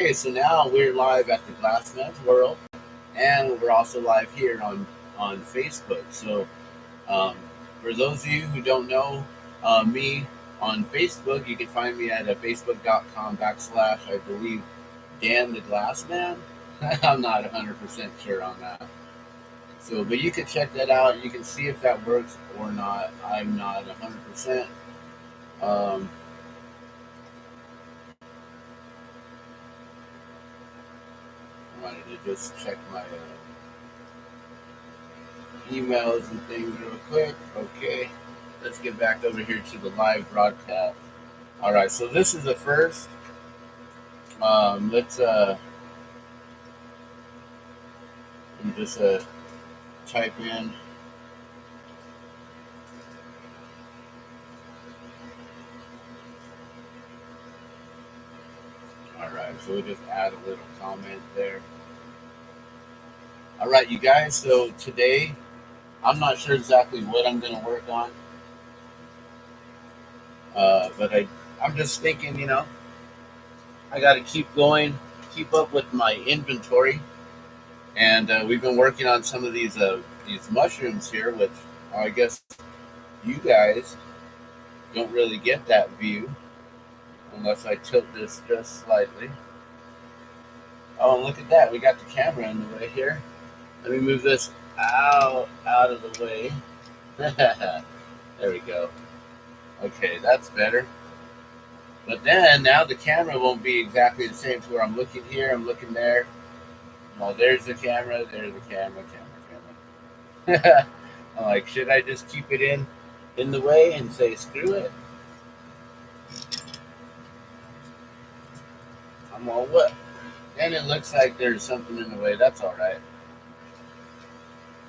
Okay, so now we're live at the Glassman'S World, and we're also live here on Facebook. So, um, for those of you who don't know me on Facebook, you can find me at facebook.com/ I believe Dan the Glassman. I'm not 100% sure on that. So, but you can check that out. You can see if that works or not. I'm not 100%. Um, I wanted to just check my emails and things real quick. Okay, let's get back over here to the live broadcast. All right, so this is the first. Let's let me just type in. All right, so we'll just add a little comment there. All right, you guys. So today, I'm not sure exactly what I'm going to work on, but I'm just thinking, I got to keep going, keep up with my inventory, and we've been working on some of these mushrooms here, which I guess you guys don't really get that view unless I tilt this just slightly. Oh, and look at that. We got the camera in the way here. Let me move this out of the way. There we go. Okay, that's better. But then now the camera won't be exactly the same to where I'm looking here, I'm looking there. Well, there's the camera, camera. I'm like, should I just keep it in the way and say screw it? I'm all what? And it looks like there's something in the way. That's all right.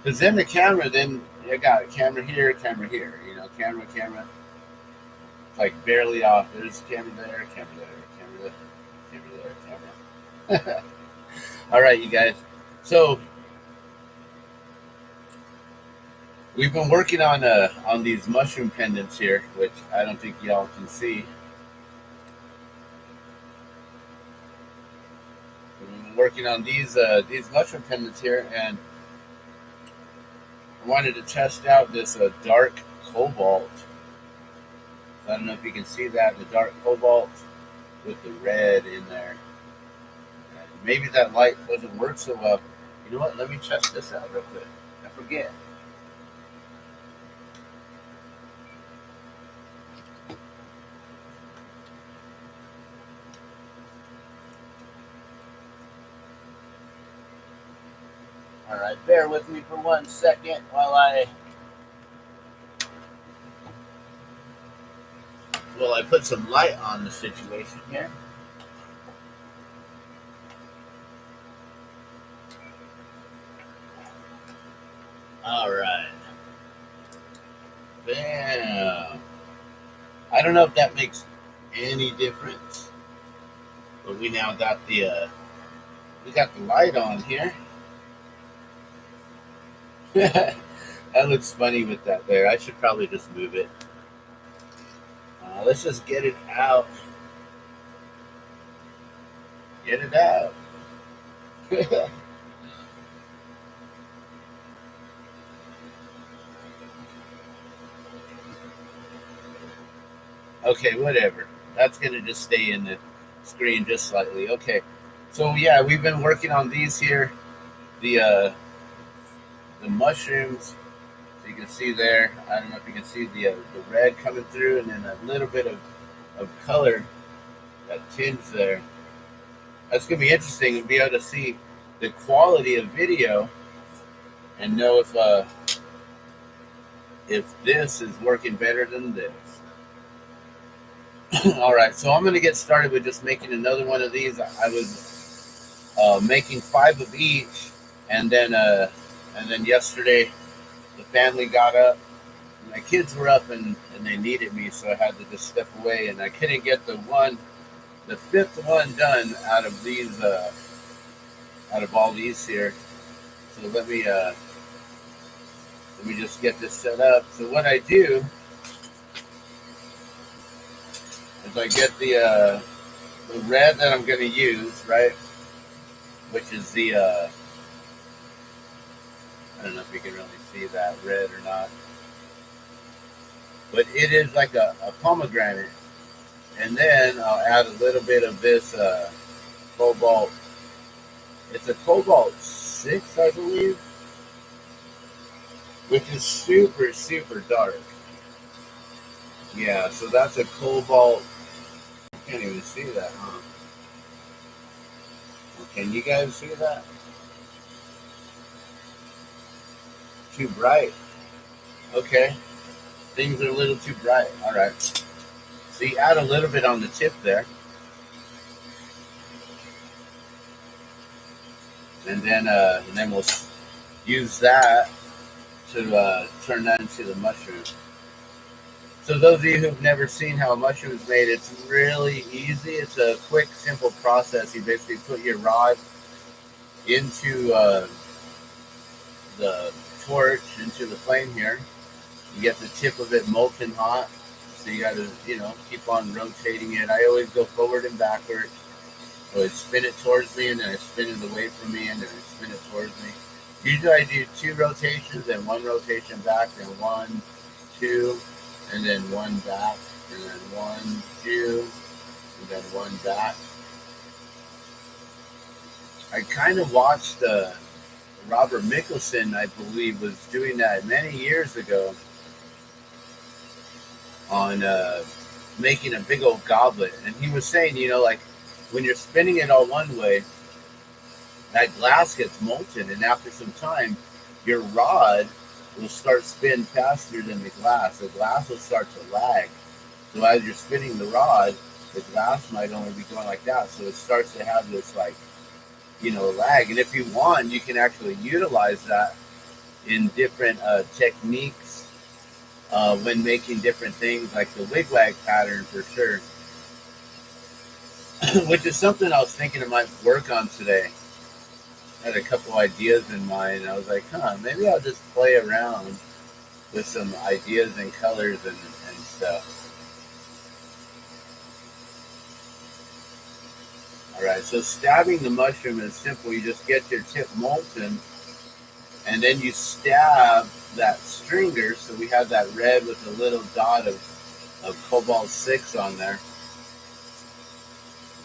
Because then the camera, then you got a camera here, camera. It's like barely off. There's a camera there, camera there, camera there, camera there. All right, you guys. So we've been working on these mushroom pendants here, which I don't think y'all can see. We've been working on these mushroom pendants here, and I wanted to test out this dark cobalt. I don't know if you can see that, the dark cobalt with the red in there. And maybe that light doesn't work so well. You know what? Let me test this out real quick. I forget. All right, bear with me for 1 second while I put some light on the situation here. All right. Bam. I don't know if that makes any difference, but we now got we got the light on here. That looks funny with that there. I should probably just move it. Let's just get it out. Get it out. Okay, whatever. That's going to just stay in the screen just slightly. Okay. So yeah, we've been working on these here. The mushrooms. So you can see there. I don't know if you can see the red coming through, and then a little bit of color that tinge there. That's gonna be interesting to be able to see the quality of video and know if this is working better than this. All right, so I'm gonna get started with just making another one of these. I was making 5 of each, and then yesterday the family got up. My kids were up and they needed me, so I had to just step away, and I couldn't get the 5th one done out of all these here. So let me just get this set up. So what I do is I get the red that I'm going to use, right, which is the, I don't know if you can really see that red or not, but it is like a pomegranate. And then I'll add a little bit of this cobalt. It's a cobalt 6, I believe, which is super, super dark. Yeah, so that's a cobalt. I can't even see that, huh? Well, can you guys see that? Too bright. Okay, things are a little too bright. All right. So you add a little bit on the tip there, and then we'll use that to turn that into the mushroom. So those of you who've never seen how a mushroom is made, it's really easy. It's a quick, simple process. You basically put your rod into the torch, into the flame here. You get the tip of it molten hot. So you got to, keep on rotating it. I always go forward and backward. So I spin it towards me, and then I spin it away from me, and then I spin it towards me. Usually I do 2 rotations, then 1 rotation back, then 1, 2, and then 1 back, and then 1, 2, and then 1 back. I kind of watched Robert Mickelson, I believe, was doing that many years ago on making a big old goblet. And he was saying, like when you're spinning it all one way, that glass gets molten, and after some time, your rod will start spin faster than the glass. The glass will start to lag. So as you're spinning the rod, the glass might only be going like that. So it starts to have this lag. And if you want, you can actually utilize that in different techniques when making different things, like the wigwag pattern for sure, which is something I was thinking I might work on today. I had a couple ideas in mind. I was like, maybe I'll just play around with some ideas and colors and stuff. All right, so stabbing the mushroom is simple. You just get your tip molten, and then you stab that stringer. So we have that red with a little dot of cobalt 6 on there.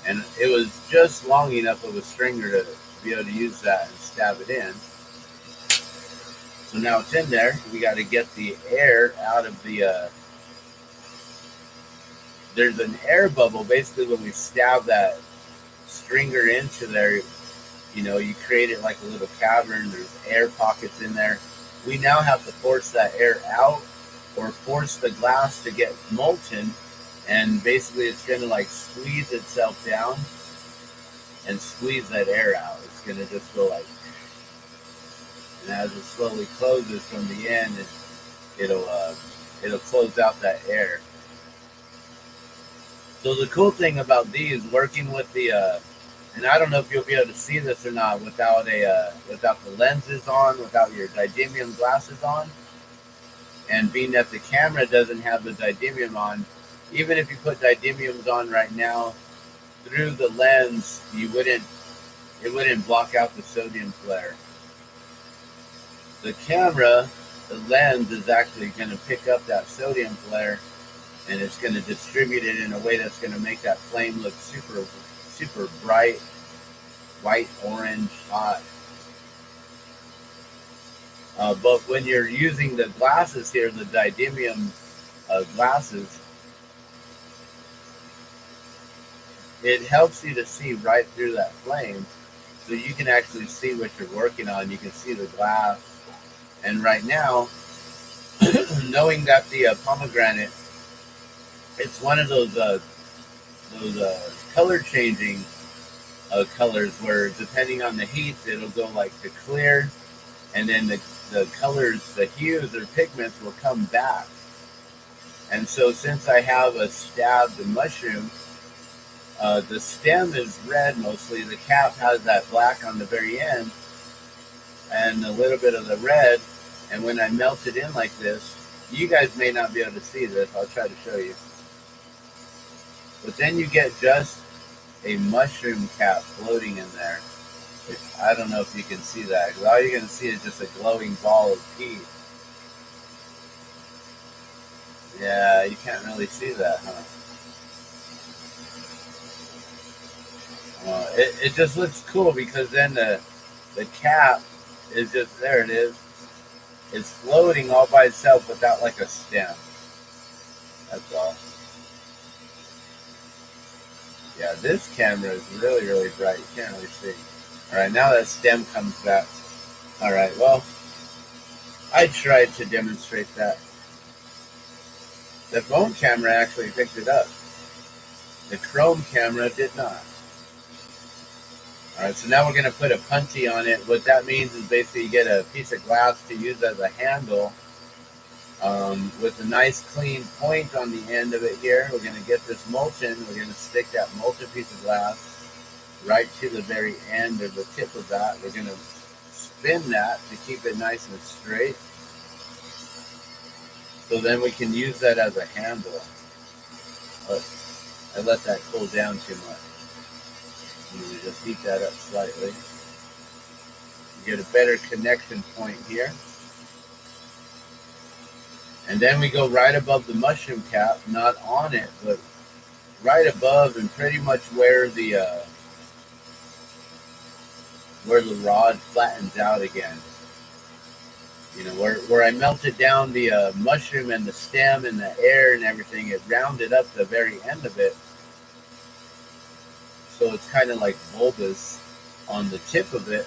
And it was just long enough of a stringer to be able to use that and stab it in. So now it's in there. We got to get the air out of the... there's an air bubble. Basically, when we stab that stringer into there, you create it like a little cavern. There's air pockets in there. We now have to force that air out, or force the glass to get molten, and basically it's going to squeeze itself down and squeeze that air out. It's going to just go like, and as it slowly closes from the end, it'll close out that air. So the cool thing about these, working with the, and I don't know if you'll be able to see this or not without the lenses on, without your didymium glasses on, and being that the camera doesn't have the didymium on, even if you put didymiums on right now, through the lens, it wouldn't block out the sodium flare. The camera, the lens is actually going to pick up that sodium flare, and it's going to distribute it in a way that's going to make that flame look super, super bright, white, orange, hot. But when you're using the glasses here, the didymium glasses, it helps you to see right through that flame, so you can actually see what you're working on. You can see the glass. And right now, knowing that the pomegranate, it's one of those color changing colors where, depending on the heat, it'll go like to clear, and then the colors, the hues or pigments will come back. And so since I have a stabbed mushroom, the stem is red mostly. The cap has that black on the very end and a little bit of the red. And when I melt it in like this, you guys may not be able to see this. I'll try to show you. But then you get just a mushroom cap floating in there. I don't know if you can see that, because all you're going to see is just a glowing ball of heat. Yeah, you can't really see that, huh? It just looks cool because then the cap is just, there it is. It's floating all by itself without like a stem. That's all. Yeah, this camera is really, really bright. You can't really see. All right, now that stem comes back. All right, well, I tried to demonstrate that. The phone camera actually picked it up. The Chrome camera did not. All right, so now we're going to put a puntee on it. What that means is basically you get a piece of glass to use as a handle with a nice clean point on the end of it here. We're going to get this molten. We're going to stick that molten piece of glass right to the very end or the tip of that. We're going to spin that to keep it nice and straight. So then we can use that as a handle. But I let that cool down too much. You just heat that up slightly. You get a better connection point here. And then we go right above the mushroom cap, not on it, but right above and pretty much where the rod flattens out again. You know, where I melted down the mushroom and the stem and the air and everything, it rounded up the very end of it. So it's kind of like bulbous on the tip of it.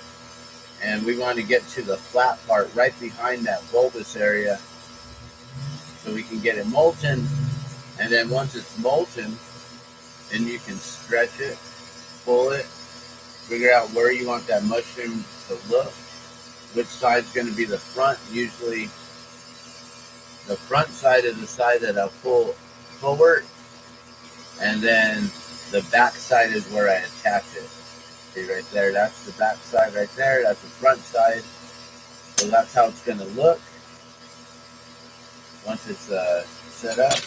And we want to get to the flat part right behind that bulbous area so we can get it molten. And then once it's molten, then you can stretch it, pull it, figure out where you want that mushroom to look, which side's going to be the front. Usually the front side is the side that I'll pull forward, and then the back side is where I attach it. See right there, that's the back side right there, that's the front side. So that's how it's going to look once it's set up.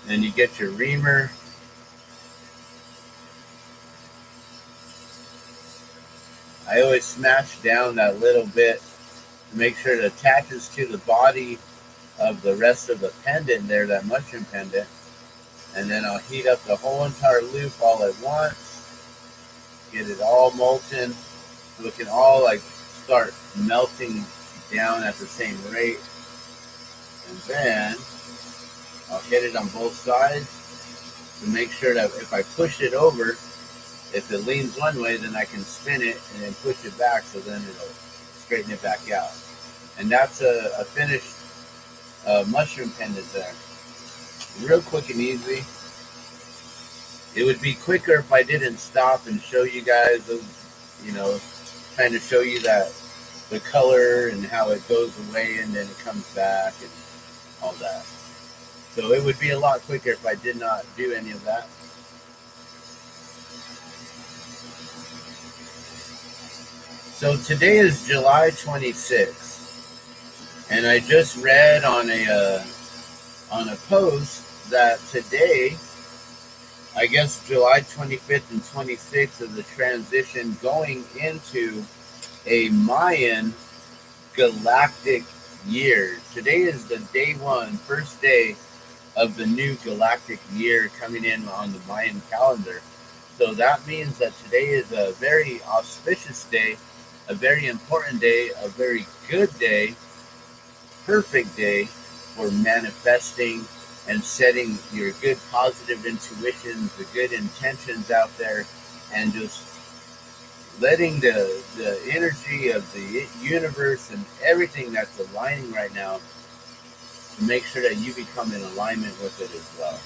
Then you get your reamer. I always smash down that little bit to make sure it attaches to the body of the rest of the pendant there, that mushroom pendant. And then I'll heat up the whole entire loop all at once. Get it all molten so it can all like start melting down at the same rate. And then I'll hit it on both sides to make sure that if I push it over, if it leans one way, then I can spin it and then push it back, so then it'll straighten it back out. And that's a finished mushroom pendant there. Real quick and easy. It would be quicker if I didn't stop and show you guys, you know, trying to show you that the color and how it goes away and then it comes back and all that. So it would be a lot quicker if I did not do any of that. So today is July 26th, and I just read on a post that today, I guess July 25th and 26th is the transition going into a Mayan galactic year. Today is the day one, first day of the new galactic year coming in on the Mayan calendar. So that means that today is a very auspicious day, a very important day, a very good day, perfect day for manifesting and setting your good positive intuitions, the good intentions out there, and just letting the energy of the universe and everything that's aligning right now to make sure that you become in alignment with it as well.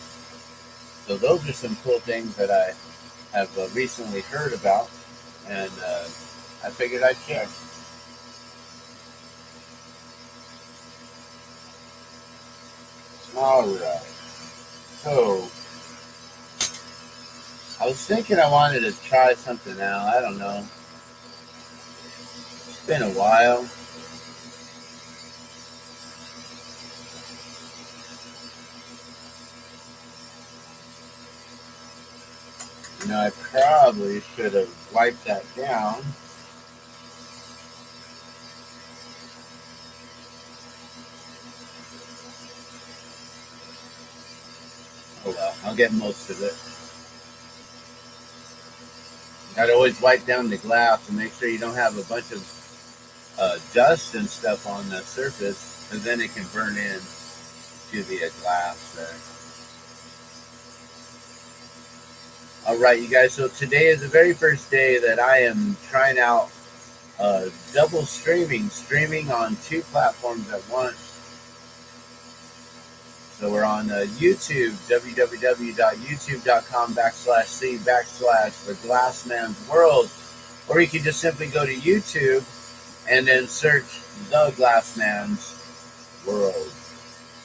So those are some cool things that I have recently heard about, and I figured I'd share. All right. So I was thinking I wanted to try something out. I don't know. been a while. I probably should have wiped that down. Oh well, I'll get most of it. Gotta always wipe down the glass and make sure you don't have a bunch of dust and stuff on the surface, because then it can burn in to the glass there. Alright, you guys, so today is the very first day that I am trying out double streaming on two platforms at once. So we're on YouTube, www.youtube.com/C/The Glassman's or you can just simply go to YouTube and then search The Glassman's World.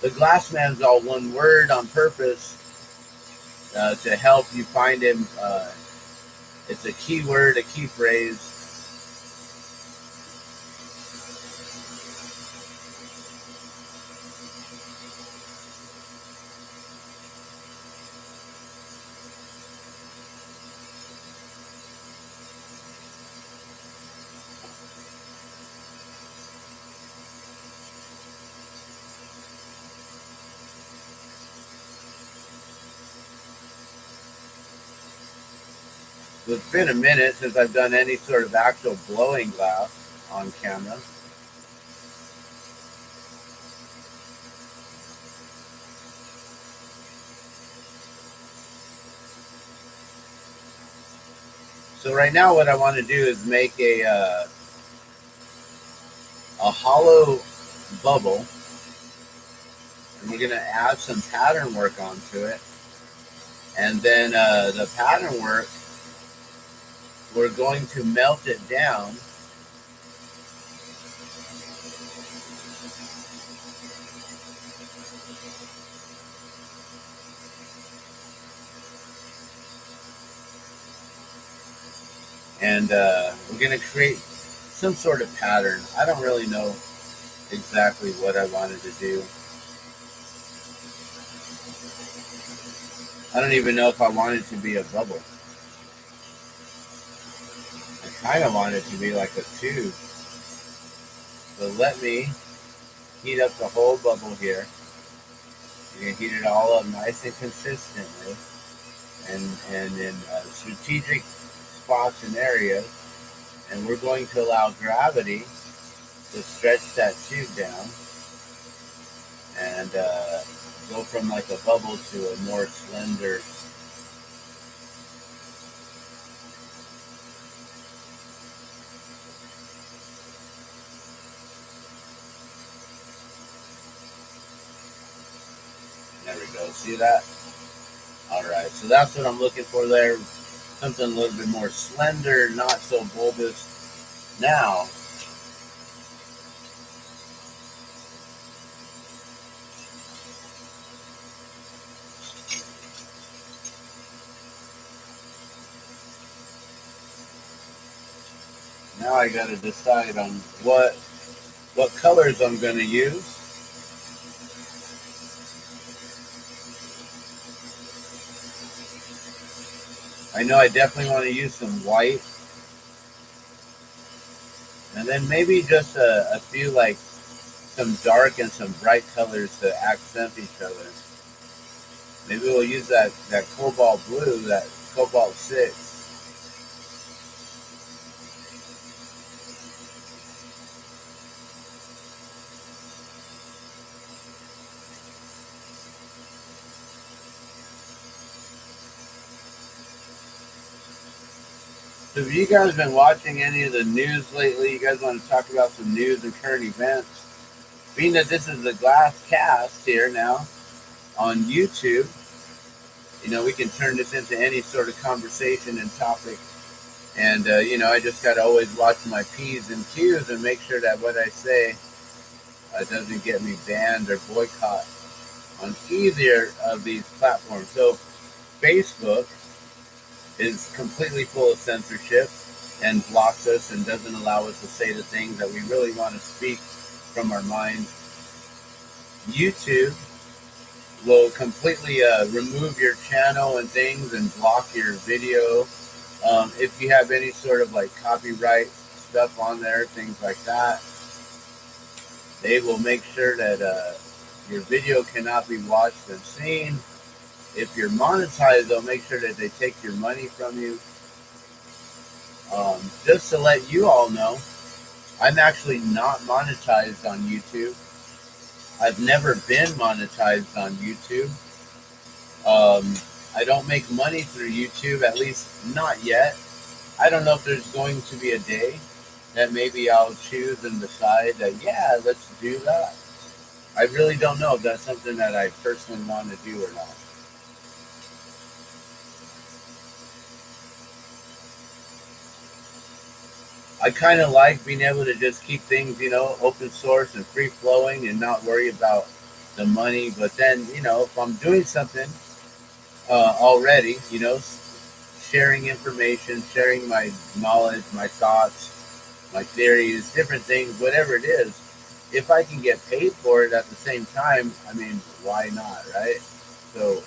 The Glassman's all one word on purpose to help you find him. It's a keyword, a key phrase. It's been a minute since I've done any sort of actual blowing glass on camera. So right now what I want to do is make a hollow bubble, and we're going to add some pattern work onto it. And then the pattern work, we're going to melt it down. And we're going to create some sort of pattern. I don't really know exactly what I wanted to do. I don't even know if I want it to be a bubble. I kind of want it to be like a tube. So let me heat up the whole bubble here. You can heat it all up nice and consistently, and in strategic spots and areas. And we're going to allow gravity to stretch that tube down and go from like a bubble to a more slender. There we go. See that? Alright, so that's what I'm looking for there. Something a little bit more slender, not so bulbous. Now, I got to decide on what colors I'm going to use. I know I definitely want to use some white. And then maybe just a few, like some dark and some bright colors to accent each other. Maybe we'll use that cobalt blue, that cobalt 6. So if you guys have been watching any of the news lately, you guys want to talk about some news and current events, being that this is the Glass Cast here now on YouTube, we can turn this into any sort of conversation and topic. And, I just got to always watch my P's and Q's and make sure that what I say doesn't get me banned or boycott on either of these platforms. So Facebook is completely full of censorship. and blocks us and doesn't allow us to say the things that we really want to speak from our mind. YouTube will completely remove your channel and things and block your video. If you have any sort of like copyright stuff on there, things like that, they will make sure that your video cannot be watched and seen. If you're monetized, they'll make sure that they take your money from you. Just to let you all know, I'm actually not monetized on YouTube. I've never been monetized on YouTube. I don't make money through YouTube, at least not yet. I don't know if there's going to be a day that maybe I'll choose and decide that, yeah, let's do that. I really don't know if that's something that I personally want to do or not. I kind of like being able to just keep things, open source and free flowing and not worry about the money. But then, if I'm doing something already, sharing information, sharing my knowledge, my thoughts, my theories, different things, whatever it is, if I can get paid for it at the same time, I mean, why not, right? So,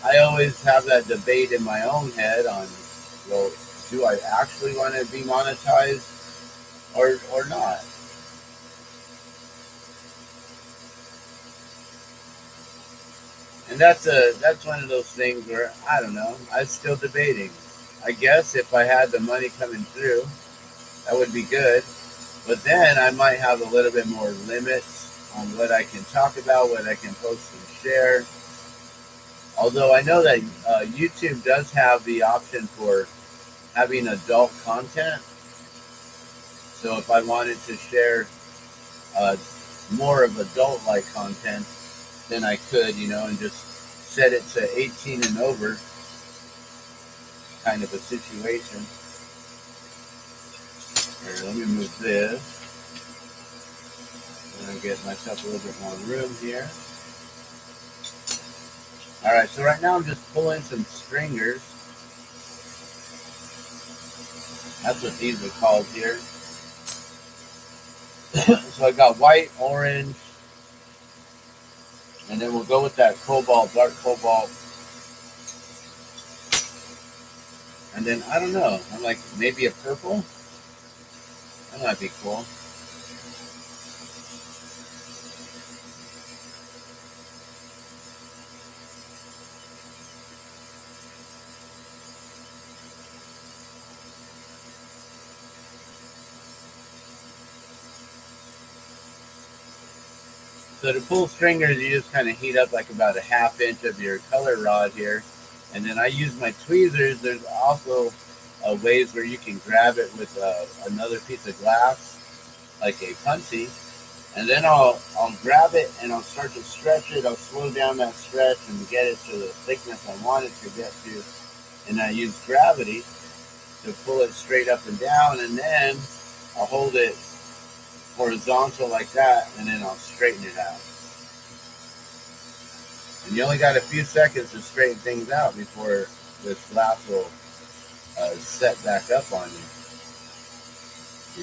I always have that debate in my own head on, well, do I actually want to be monetized or not? And that's one of those things where I don't know. I'm still debating. I guess if I had the money coming through, that would be good. But then I might have a little bit more limits on what I can talk about, what I can post and share. Although I know that YouTube does have the option for having adult content. So if I wanted to share more of adult-like content, then I could, and just set it to 18 and over kind of a situation. Here, let me move this. I'm going to get myself a little bit more room here. Alright, so right now I'm just pulling some stringers. That's what these are called here. So I got white, orange, and then we'll go with that cobalt, dark cobalt. And then, I don't know, I'm like, maybe a purple? That might be cool. So to pull stringers, you just kind of heat up like about a ½ inch of your color rod here. And then I use my tweezers. There's also ways where you can grab it with another piece of glass, like a punchy. And then I'll grab it and I'll start to stretch it. I'll slow down that stretch and get it to the thickness I want it to get to. And I use gravity to pull it straight up and down. And then I'll hold it horizontal like that, and then I'll straighten it out. And you only got a few seconds to straighten things out before this glass will set back up on you.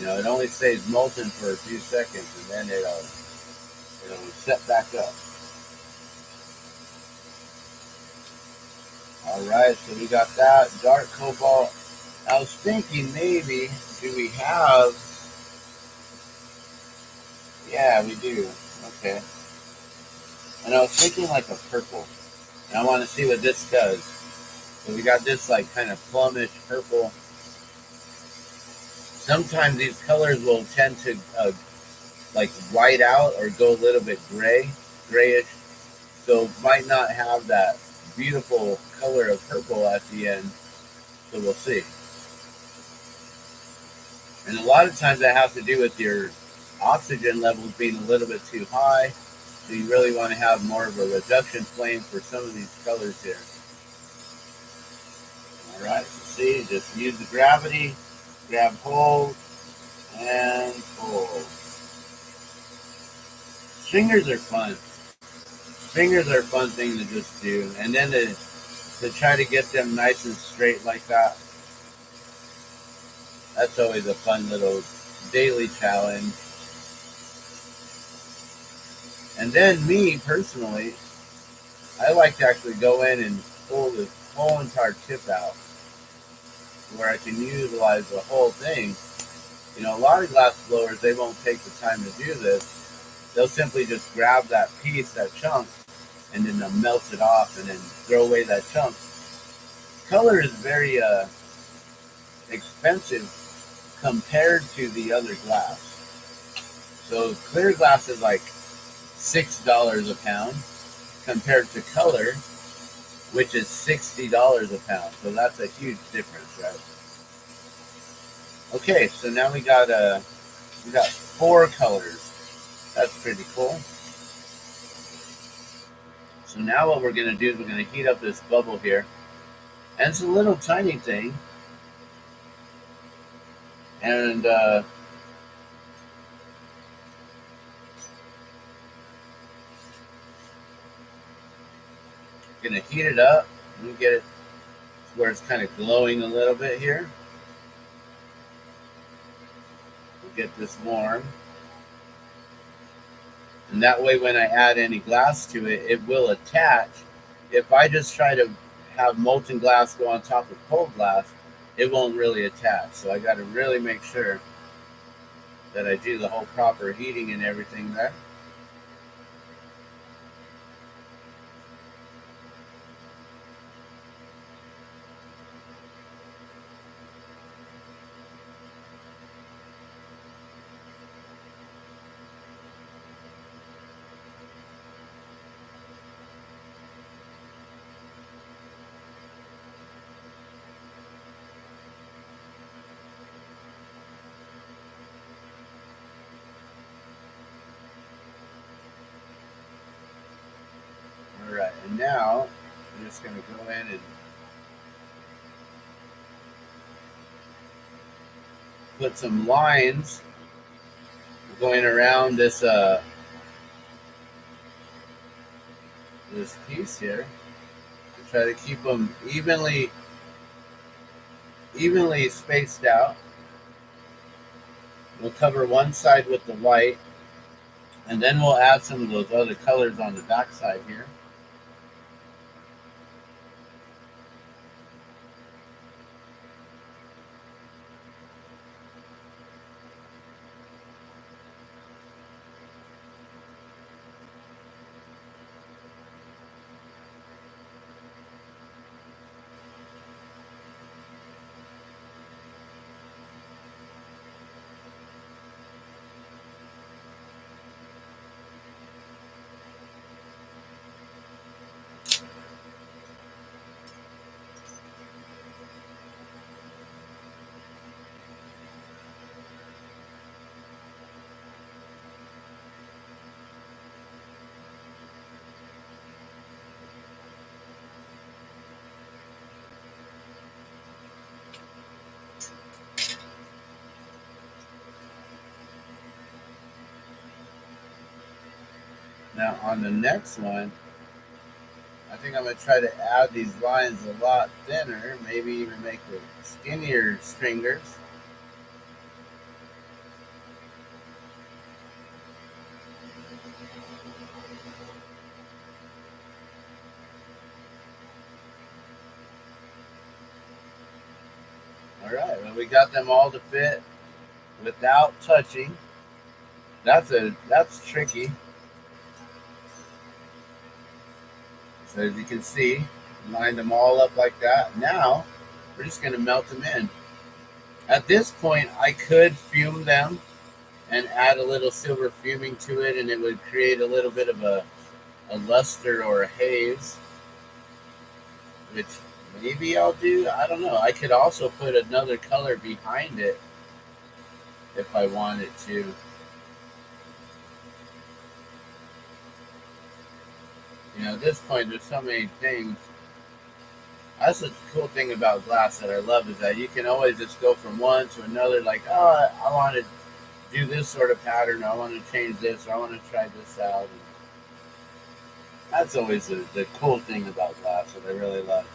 It only stays molten for a few seconds, and then it'll set back up. All right, so we got that dark cobalt. I was thinking maybe, do we have? Yeah, we do. Okay. And I was thinking like a purple. And I want to see what this does. So we got this like kind of plummish purple. Sometimes these colors will tend to like white out or go a little bit grayish. So might not have that beautiful color of purple at the end. So we'll see. And a lot of times that has to do with your oxygen levels being a little bit too high, so you really want to have more of a reduction flame for some of these colors here. Alright, so see, just use the gravity, grab hold, and pull. Stringers are fun. Stringers are a fun thing to just do, and then to try to get them nice and straight like that. That's always a fun little daily challenge. And then me personally, I like to actually go in and pull the whole entire tip out where I can utilize the whole thing. You know, a lot of glass blowers, they won't take the time to do this. They'll simply just grab that piece, that chunk, and then they'll melt it off and then throw away that chunk. Color is very expensive compared to the other glass. So clear glass is like $6 a pound compared to color, which is $60 a pound. So that's a huge difference, right? Okay, so now we got 4 colors. That's pretty cool. So now what we're gonna do is we're gonna heat up this bubble here, and it's a little tiny thing, and gonna heat it up. Let me get it where it's kind of glowing a little bit here. We'll get this warm. And that way when I add any glass to it, it will attach. If I just try to have molten glass go on top of cold glass, it won't really attach. So I got to really make sure that I do the whole proper heating and everything there. All right, and now I'm just going to go in and put some lines going around this this piece here to try to keep them evenly spaced out. We'll cover one side with the white, and then we'll add some of those other colors on the back side here. Now on the next one, I think I'm going to try to add these lines a lot thinner, maybe even make the skinnier stringers. All right, well, we got them all to fit without touching. That's tricky. So as you can see, line them all up like that. Now, we're just going to melt them in. At this point, I could fume them and add a little silver fuming to it, and it would create a little bit of a luster or a haze, which maybe I'll do. I don't know. I could also put another color behind it if I wanted to. You know, at this point, there's so many things. That's the cool thing about glass that I love is that you can always just go from one to another. Like, oh, I want to do this sort of pattern. Or I want to change this. Or I want to try this out. And that's always the cool thing about glass that I really love.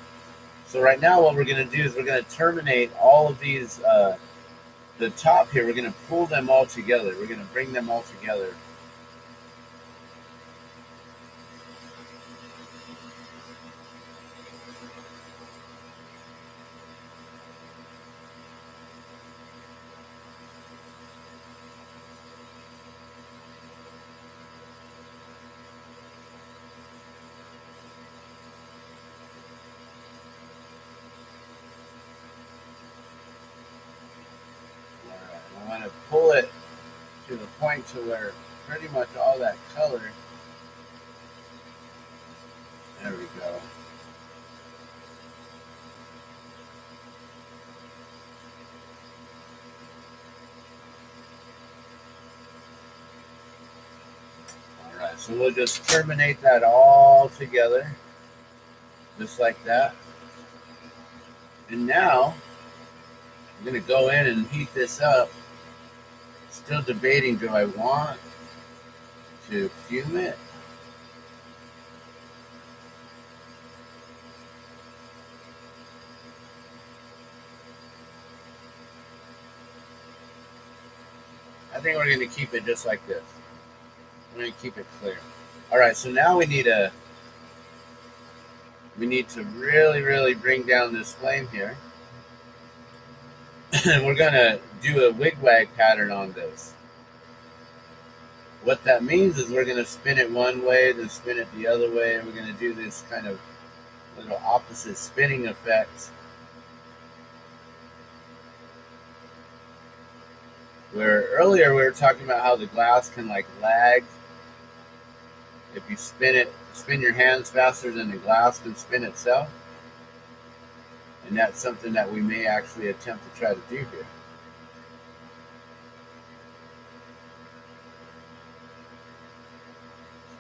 So right now, what we're going to do is we're going to terminate all of these the top here, we're going to pull them all together. We're going to bring them all together. All right, I want to pull it to the point to where pretty much all that color, there we go. All right, so we'll just terminate that all together, just like that. And now I'm going to go in and heat this up. Still debating, do I want to fume it? I think we're going to keep it just like this. We're going to keep it clear. All right, so now we need to really bring down this flame here. And we're going to do a wigwag pattern on this. What that means is we're going to spin it one way, then spin it the other way, and we're going to do this kind of little opposite spinning effects. Where earlier we were talking about how the glass can like lag. If you spin your hands faster than the glass can spin itself. And that's something that we may actually attempt to try to do here.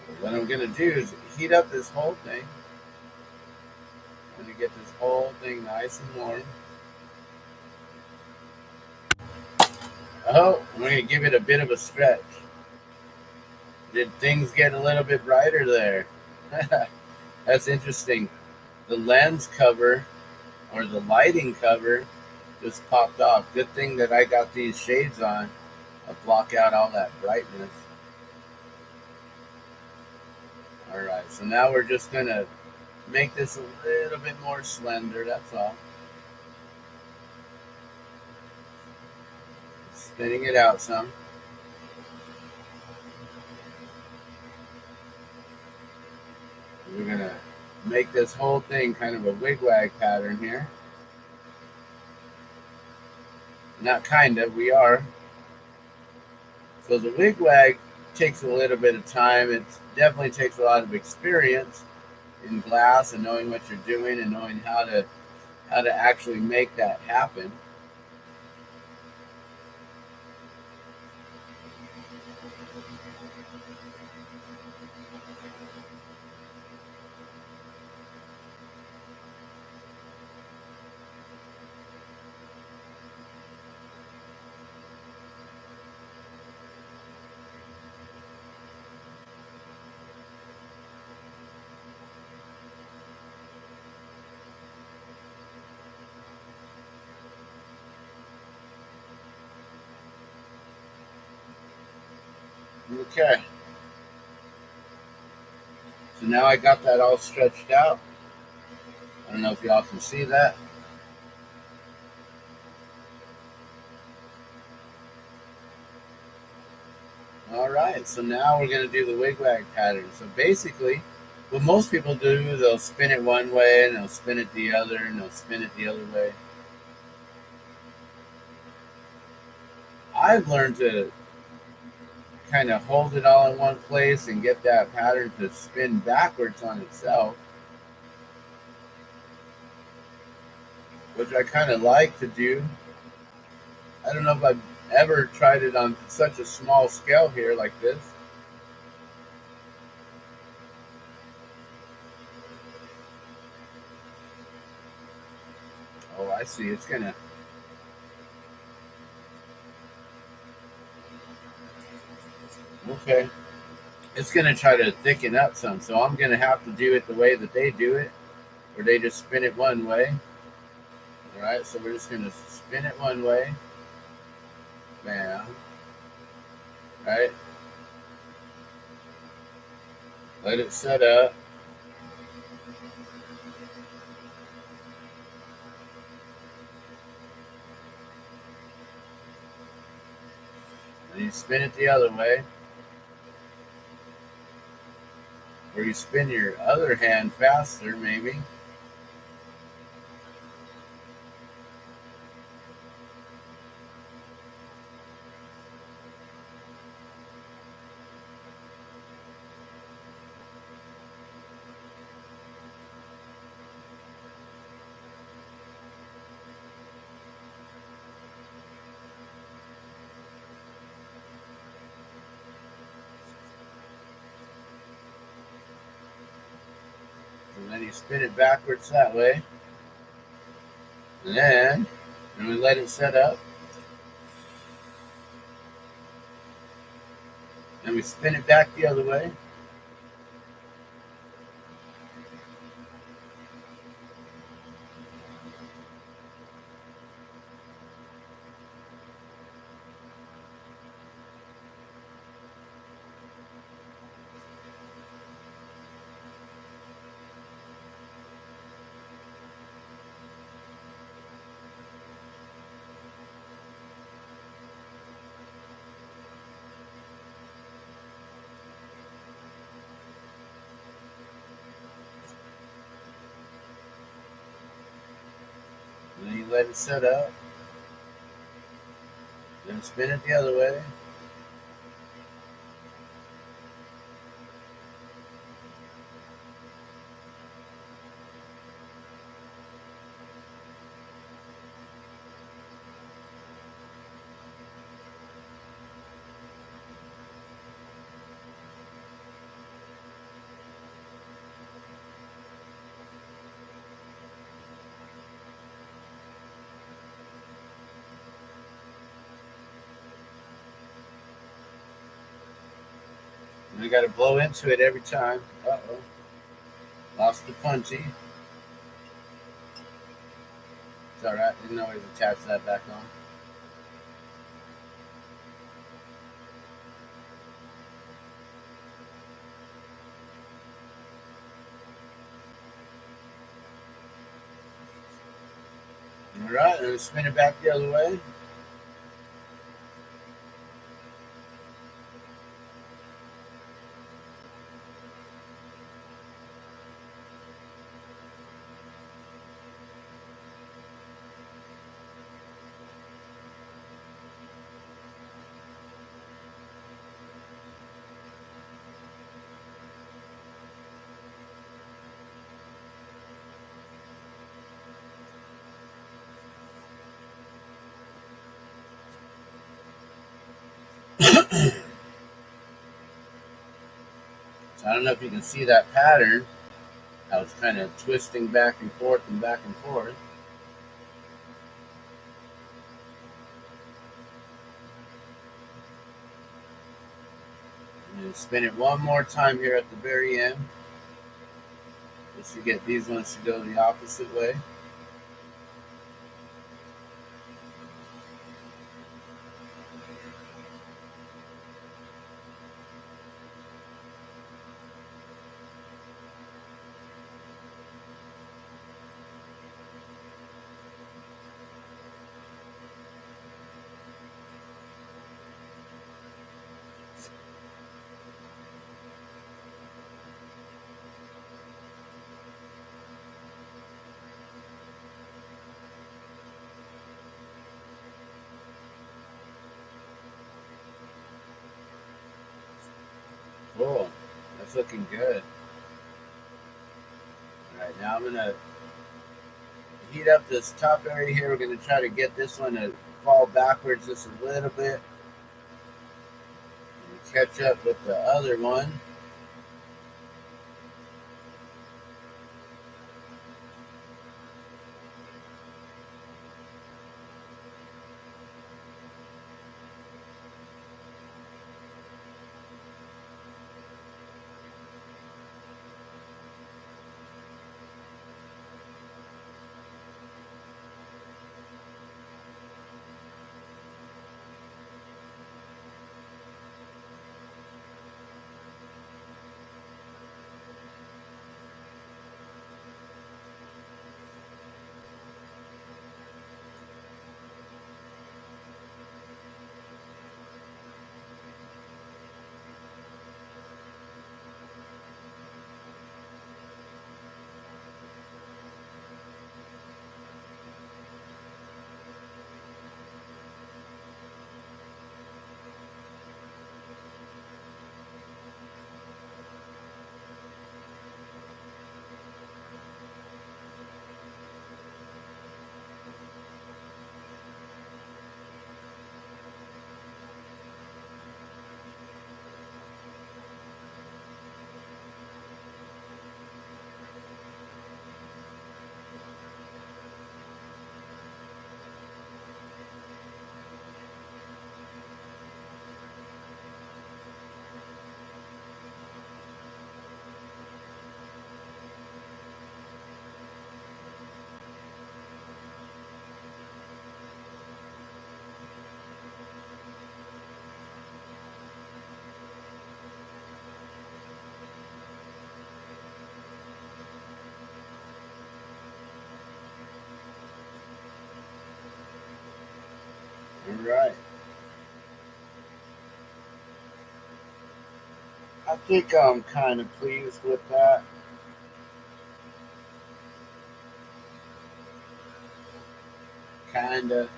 So what I'm going to do is heat up this whole thing. I'm going to get this whole thing nice and warm. Oh, I'm going to give it a bit of a stretch. Did things get a little bit brighter there? That's interesting. The lens cover, or the lighting cover, just popped off. Good thing that I got these shades on to block out all that brightness. Alright, so now we're just going to make this a little bit more slender, that's all. Spinning it out some. We're going to make this whole thing kind of a wigwag pattern here. Not kind of, we are. So the wigwag takes a little bit of time. It definitely takes a lot of experience in glass and knowing what you're doing and knowing how to actually make that happen. Okay. So now I got that all stretched out. I don't know if y'all can see that. All right, so now we're going to do the wigwag pattern. So basically, what most people do, they'll spin it one way, and they'll spin it the other, and they'll spin it the other way. I've learned to kind of hold it all in one place and get that pattern to spin backwards on itself, which I kind of like to do. I don't know if I've ever tried it on such a small scale here like this. Oh, I see. It's gonna. Okay. It's gonna try to thicken up some, so I'm gonna have to do it the way that they do it, where they just spin it one way. All right, so we're just gonna spin it one way. Bam. Right? Let it set up. And you spin it the other way. Or you spin your other hand faster, maybe. And then you spin it backwards that way. And then we let it set up. And we spin it back the other way. And then you let it set up. Then spin it the other way. And we got to blow into it every time. Uh-oh. Lost the punchy. It's alright. You can always attach that back on. Alright, and spin it back the other way. So I don't know if you can see that pattern. I was kind of twisting back and forth and back and forth. And then spin it one more time here at the very end. Just to get these ones to go the opposite way. Cool. That's looking good. Alright, now I'm going to heat up this top area here. We're going to try to get this one to fall backwards just a little bit. And catch up with the other one. right. I think I'm kind of pleased with that. Kind of.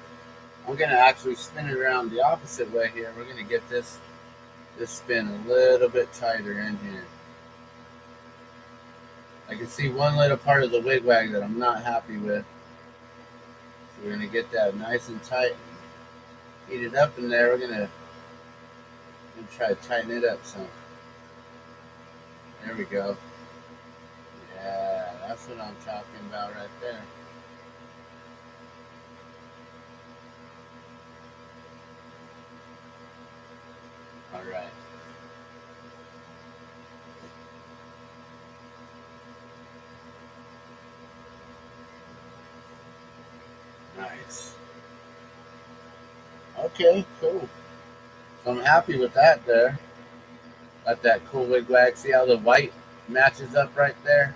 I'm gonna actually spin it around the opposite way here. We're gonna get this spin a little bit tighter in here. I can see one little part of the wigwag that I'm not happy with. So we're gonna get that nice and tight. Heat it up in there. We're gonna try to tighten it up some. There we go. Yeah, that's what I'm talking about right there. All right. Nice. Okay, cool. So I'm happy with that there. Got that cool wigwag. See how the white matches up right there?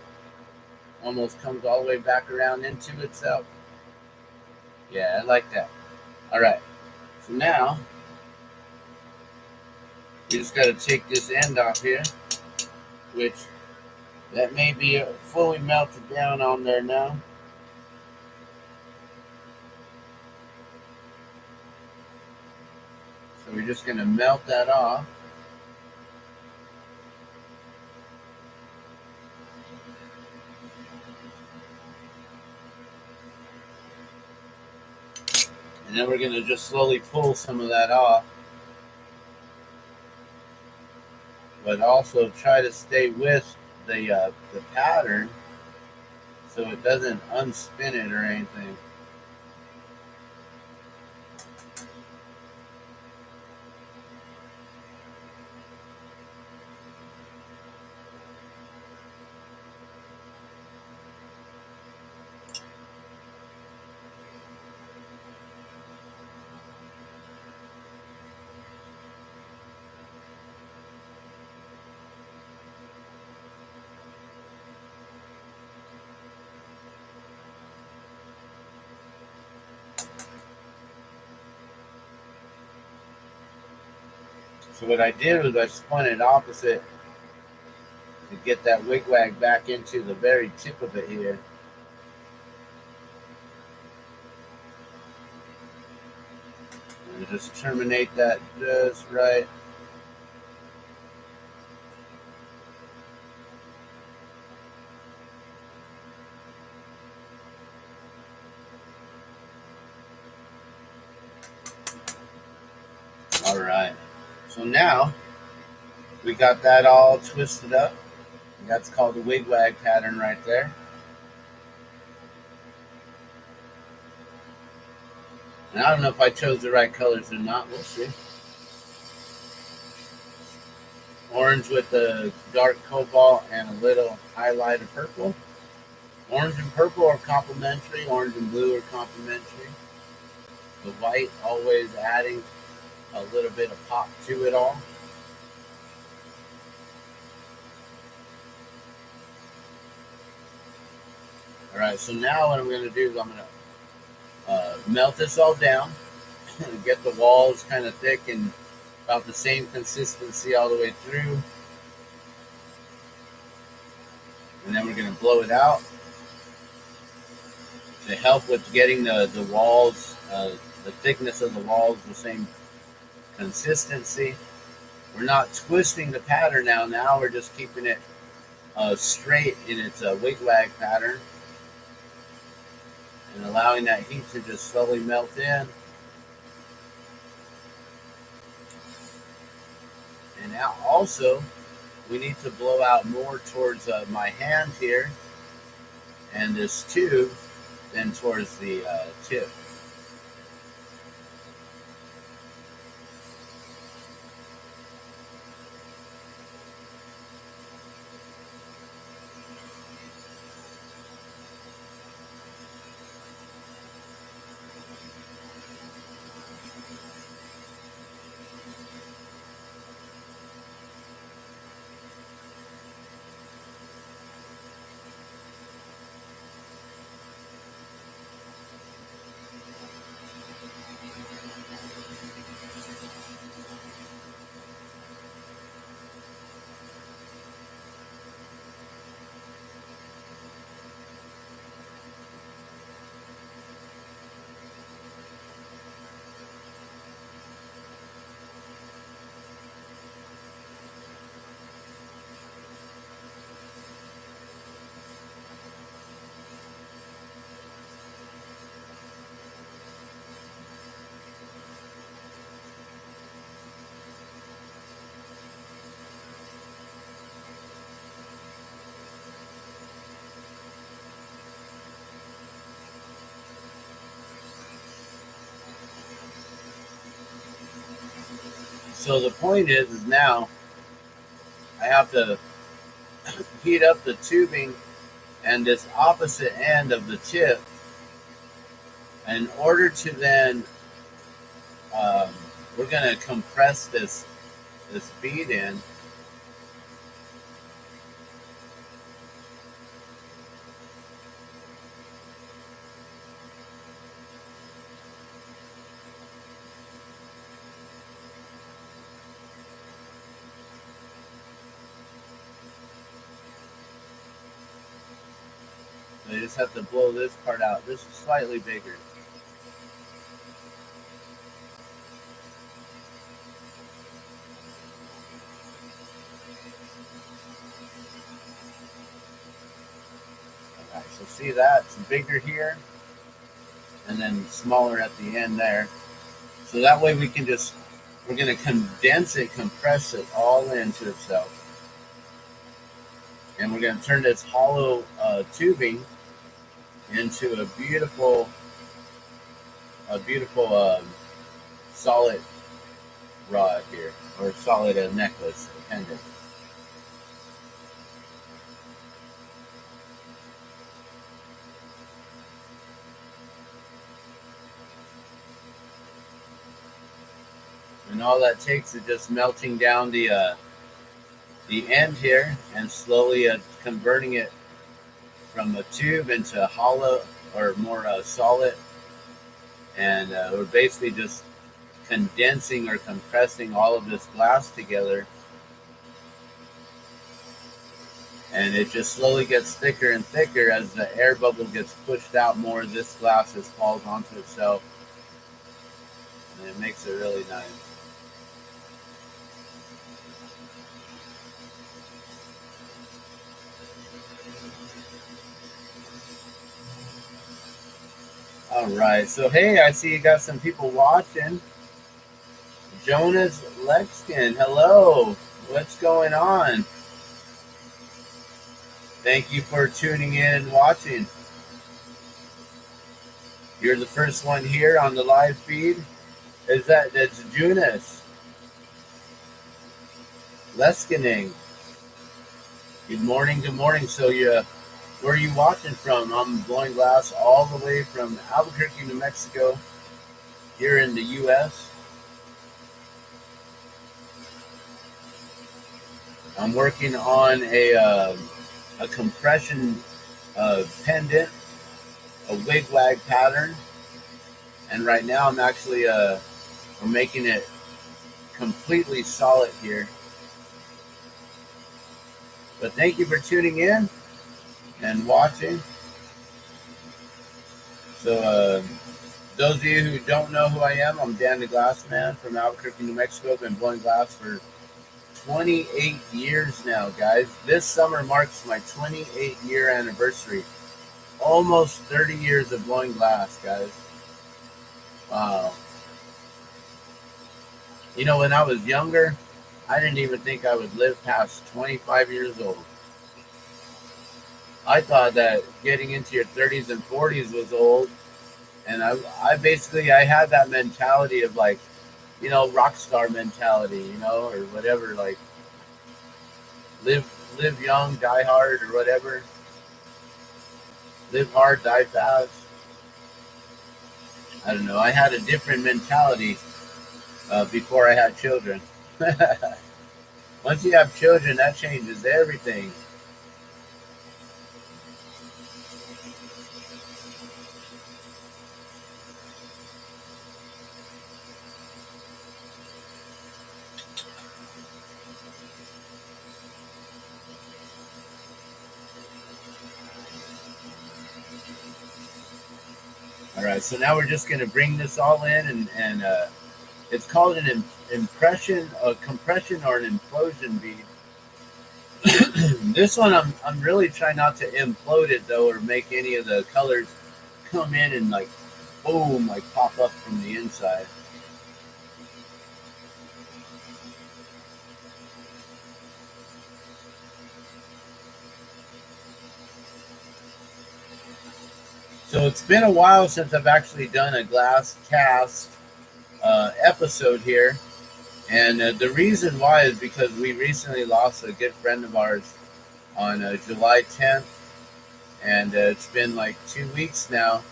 Almost comes all the way back around into itself. Yeah, I like that. All right. So now you just got to take this end off here, which that may be fully melted down on there now. So we're just going to melt that off. And then we're going to just slowly pull some of that off. But also try to stay with the pattern so it doesn't unspin it or anything. So what I did was I spun it opposite to get that wigwag back into the very tip of it here. And just terminate that just right. All right. So now we got that all twisted up. That's called the wigwag pattern right there. And I don't know if I chose the right colors or not. We'll see. Orange with the dark cobalt and a little highlight of purple. Orange and purple are complementary. Orange and blue are complementary. The white always adding a little bit of pop to it all. All right, so now what I'm going to do is I'm going to melt this all down and get the walls kind of thick and about the same consistency all the way through. And then we're going to blow it out to help with getting the walls, the thickness of the walls, the same consistency. We're not twisting the pattern now. Now we're just keeping it straight in its wigwag pattern and allowing that heat to just slowly melt in. And now also we need to blow out more towards my hand here and this tube than towards the tip. So the point is now I have to heat up the tubing and this opposite end of the tip in order to then um, we're going to compress this bead in. I just have to blow this part out. This is slightly bigger. Alright, so see that? It's bigger here and then smaller at the end there. So that way we're going to condense it, compress it all into itself. And we're going to turn this hollow tubing into a beautiful solid rod here, or solid necklace pendant. And all that takes is just melting down the end here and slowly converting it from a tube into hollow or more solid. And we're basically just condensing or compressing all of this glass together. And it just slowly gets thicker and thicker as the air bubble gets pushed out more. This glass just falls onto itself. And it makes it really nice. All right, so hey, I see you got some people watching. Jonas Lexkin, hello. What's going on? Thank you for tuning in and watching. You're the first one here on the live feed. That's Jonas Leskining. Good morning, good morning. So where are you watching from? I'm blowing glass all the way from Albuquerque, New Mexico, here in the U.S. I'm working on a compression pendant, a wig-wag pattern, and right now I'm actually we're making it completely solid here. But thank you for tuning in and watching. So those of you who don't know who I am, I'm Dan the Glass Man from Albuquerque, New Mexico. I've been blowing glass for 28 years now, guys. This summer marks my 28-year anniversary. Almost 30 years of blowing glass, guys. Wow. You know, when I was younger, I didn't even think I would live past 25 years old. I thought that getting into your 30s and 40s was old. And I basically had that mentality of like, you know, rock star mentality, you know, or whatever, like live young, die hard, or whatever. Live hard, die fast. I don't know. I had a different mentality before I had children. Once you have children, that changes everything. All right, so now we're just going to bring this all in, and it's called an impression, a compression, or an implosion bead. This one, I'm really trying not to implode it though, or make any of the colors come in and like, boom, like pop up from the inside. So it's been a while since I've actually done a glass cast episode here, And the reason why is because we recently lost a good friend of ours on July 10th, and it's been like 2 weeks now,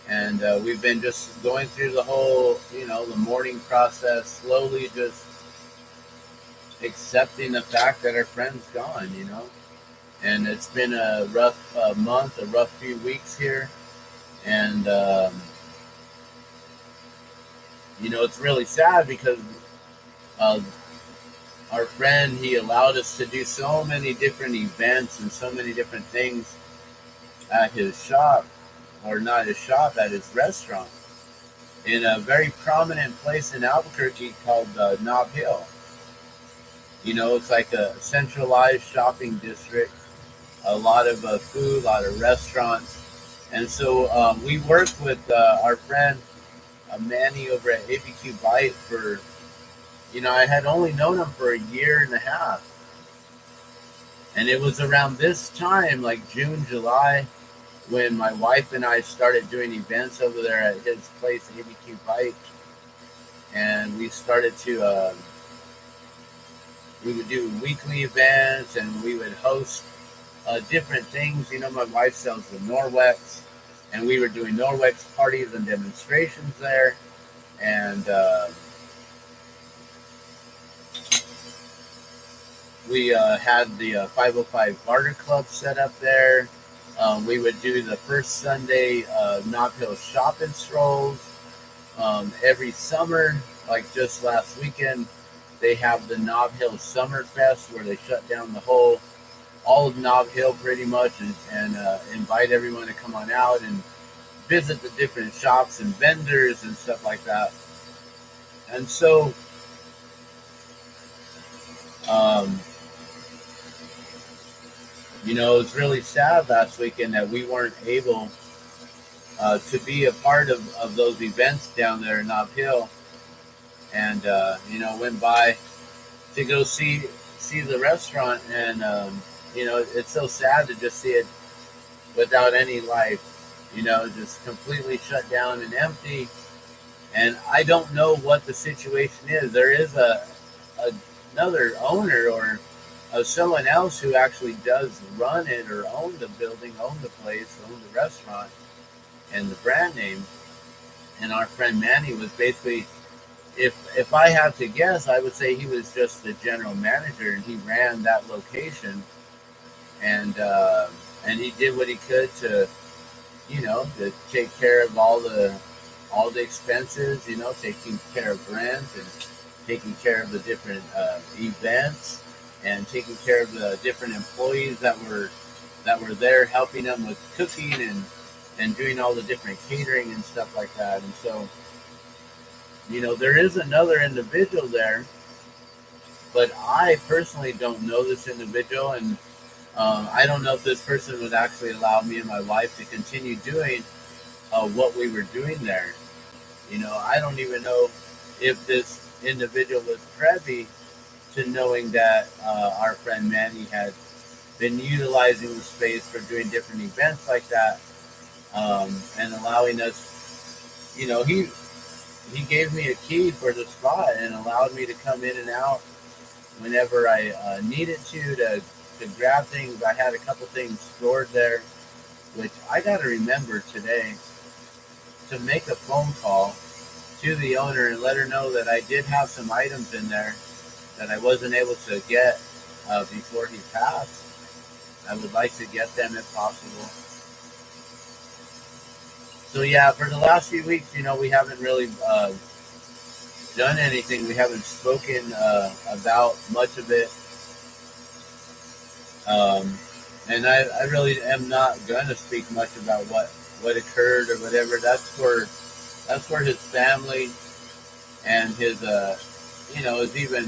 and we've been just going through the whole, the mourning process, slowly just accepting the fact that our friend's gone. And it's been a rough month, a rough few weeks here, and it's really sad because uh, our friend, he allowed us to do so many different events and so many different things at his shop, or not his shop, at his restaurant, in a very prominent place in Albuquerque called Nob Hill. It's like a centralized shopping district, a lot of food, a lot of restaurants. And so we worked with our friend Manny over at ABQ Bite for, I had only known him for a year and a half. And it was around this time, like June, July, when my wife and I started doing events over there at his place, ABQ Bite. And we started to, we would do weekly events, and we would host different things. My wife sells the Norwex, and we were doing Norwex parties and demonstrations there. And we had the 505 Barter Club set up there. We would do the first Sunday Nob Hill shop and strolls. Every summer, like just last weekend, they have the Nob Hill Summer Fest, where they shut down all of Nob Hill pretty much, and invite everyone to come on out and visit the different shops and vendors and stuff like that. And so it's really sad last weekend that we weren't able to be a part of those events down there in Nob Hill. And went by to go see the restaurant, and it's so sad to just see it without any life, just completely shut down and empty. And I don't know what the situation is. There is another owner, or someone else who actually does run it, or own the building, own the place, own the restaurant, and the brand name. And our friend Manny was basically, if I had to guess, I would say he was just the general manager, and he ran that location, and he did what he could to take care of all the expenses, taking care of rent, and taking care of the different events, and taking care of the different employees that were there, helping them with cooking and doing all the different catering and stuff like that. And so there is another individual there, but I personally don't know this individual, and I don't know if this person would actually allow me and my wife to continue doing what we were doing there. I don't even know if this individual was privy to knowing that our friend Manny had been utilizing the space for doing different events like that, and allowing us, he gave me a key for the spot and allowed me to come in and out whenever I needed to grab things. I had a couple things stored there, which I got to remember today to make a phone call to the owner and let her know that I did have some items in there that I wasn't able to get before he passed. I would like to get them if possible. So yeah, for the last few weeks, we haven't really done anything. We haven't spoken about much of it. And I really am not going to speak much about what occurred or whatever. That's for his family and his his even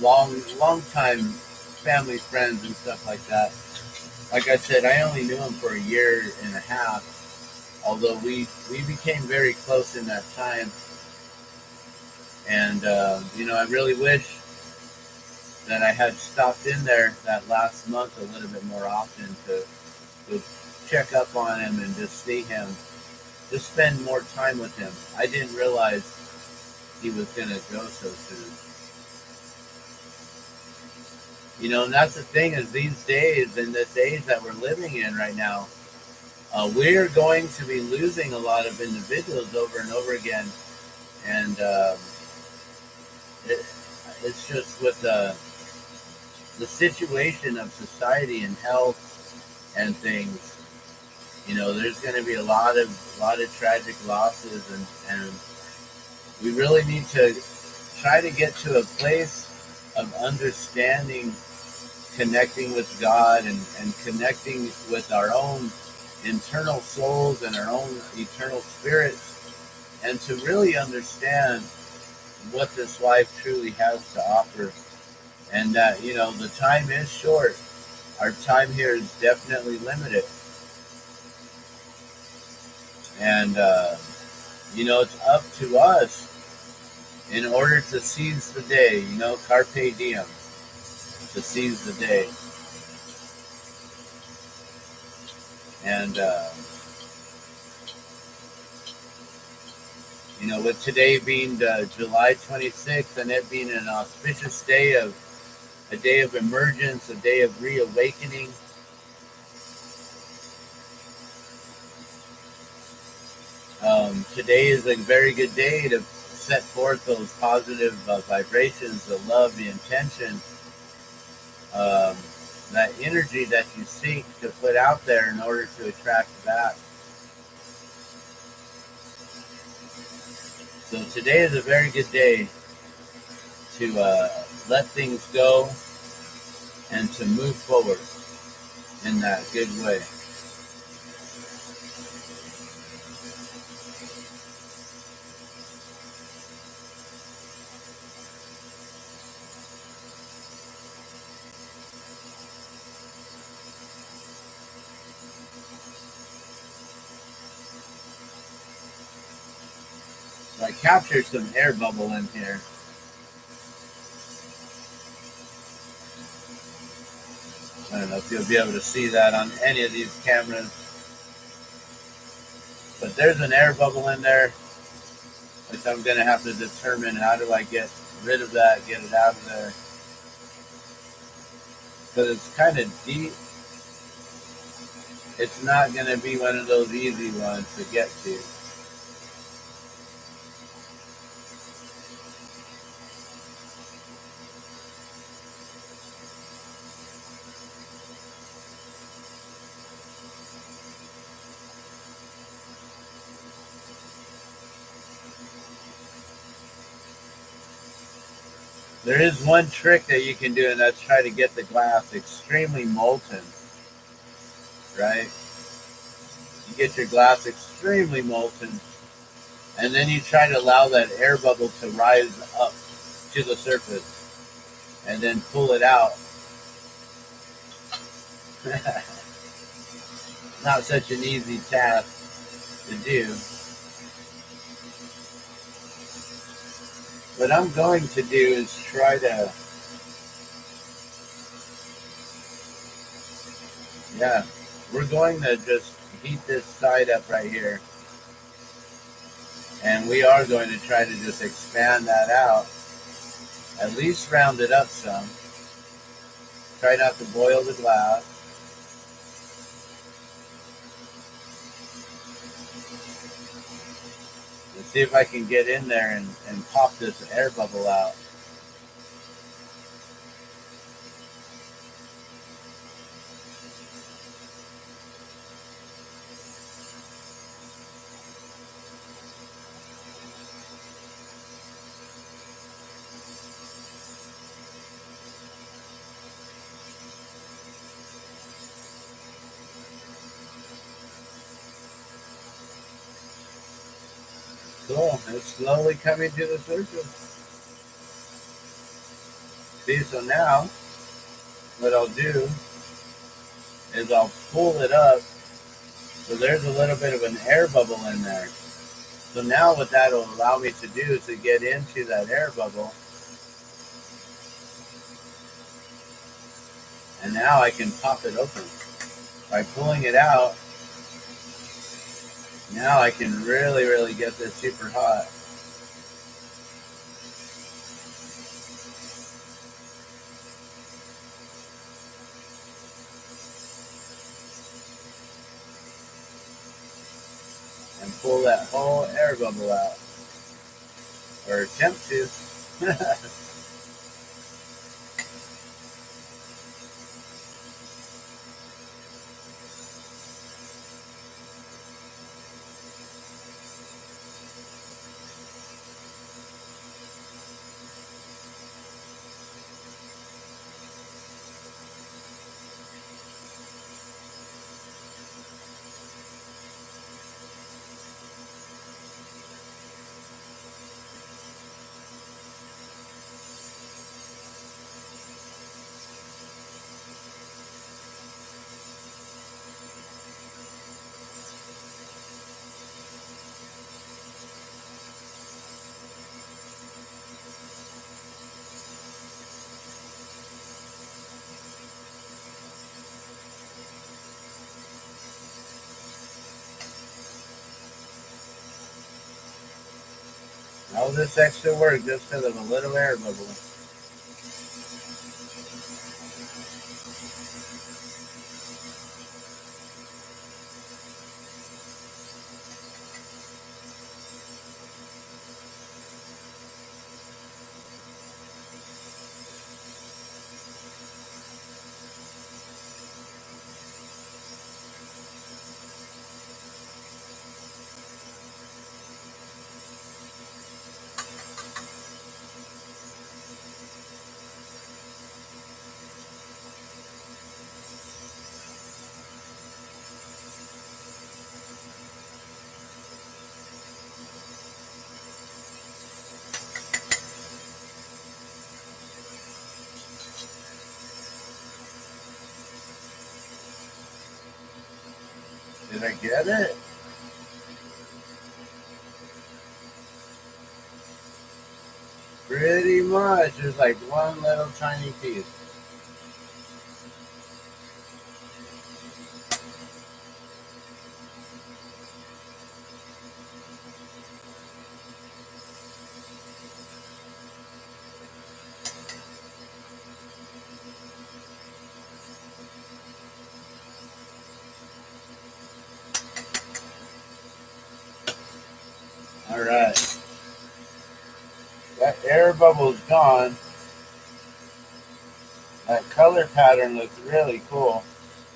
long time family friends and stuff like that. Like I said, I only knew him for a year and a half, although we became very close in that time. And I really wish that I had stopped in there that last month a little bit more often to check up on him and just see him, just spend more time with him. I didn't realize he was going to go so soon. You know, and that's the thing is these days, in this age that we're living in right now, we're going to be losing a lot of individuals over and over again. And it, it's just with the situation of society and health and things. You know, there's going to be a lot of tragic losses, and we really need to try to get to a place of understanding, connecting with God, and connecting with our own internal souls and our own eternal spirits, and to really understand what this life truly has to offer. And that, you know, the time is short. Our time here is definitely limited. And, you know, it's up to us in order to seize the day, you know, carpe diem, to seize the day. And, you know, with today being July 26th and it being an auspicious day of a day of emergence, a day of reawakening, today is a very good day to set forth those positive vibrations, the love, the intention, that energy that you seek to put out there in order to attract back. So today is a very good day to let things go and to move forward in that good way. So I captured some air bubble in here. I don't know if you'll be able to see that on any of these cameras. But there's an air bubble in there, which I'm going to have to determine how do I get rid of that, get it out of there. Because it's kind of deep. It's not going to be one of those easy ones to get to. There is one trick that you can do, and that's try to get the glass extremely molten, right? You get your glass extremely molten, and then you try to allow that air bubble to rise up to the surface, and then pull it out. Not such an easy task to do. What I'm going to do is try to, yeah, we're going to just heat this side up right here. And we are going to try to just expand that out, at least round it up some. Try not to boil the glass. Let's see if I can get in there and pop this air bubble out. Cool, it's slowly coming to the surface. See, so now, what I'll do is I'll pull it up, so there's a little bit of an air bubble in there. So now what that'll allow me to do is to get into that air bubble, and now I can pop it open. By pulling it out, now I can really, really get this super hot. pull that whole air bubble out, or attempt to. All this extra work just because of a little air bubble. Did I get it? Pretty much. There's like one little tiny piece. All right. That air bubble's gone. That color pattern looks really cool.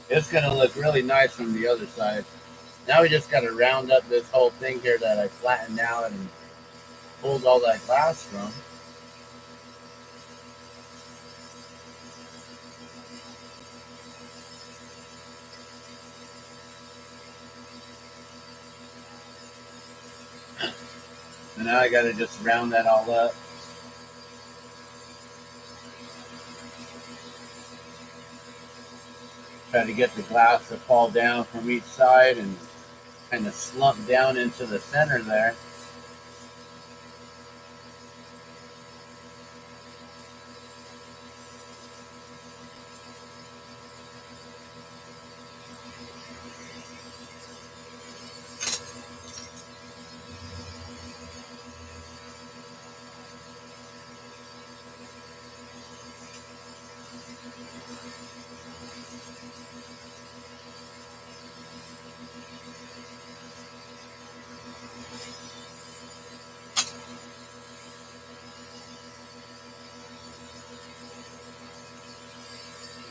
It's going to look really nice from the other side. Now we just got to round up this whole thing here that I flattened out and pulled all that glass from. And now I got to just round that all up. Try to get the glass to fall down from each side and kind of slump down into the center there.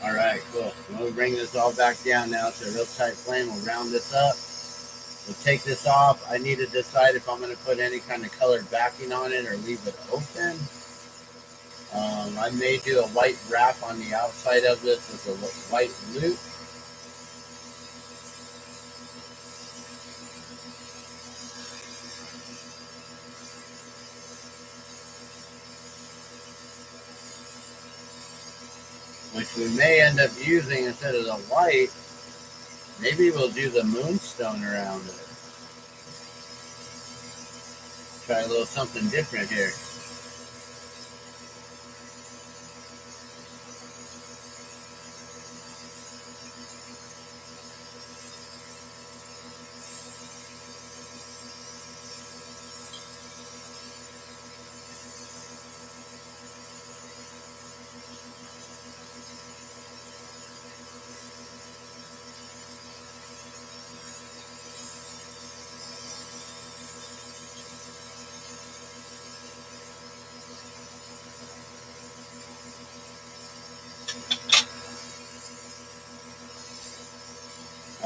All right, cool. We'll bring this all back down now to a real tight flame. We'll round this up. We'll take this off. I need to decide if I'm going to put any kind of colored backing on it or leave it open. I may do a white wrap on the outside of this with a white loop. Which we may end up using instead of the white. Maybe we'll do the moonstone around it. Try a little something different here.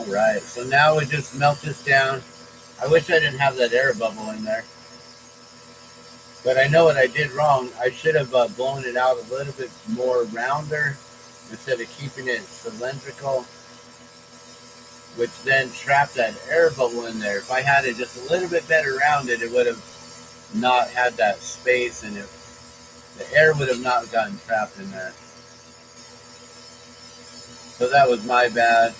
Alright, so now we just melt this down. I wish I didn't have that air bubble in there. But I know what I did wrong. I should have blown it out a little bit more rounder instead of keeping it cylindrical, which then trapped that air bubble in there. If I had it just a little bit better rounded, it would have not had that space, and the air would have not gotten trapped in there. So that was my bad.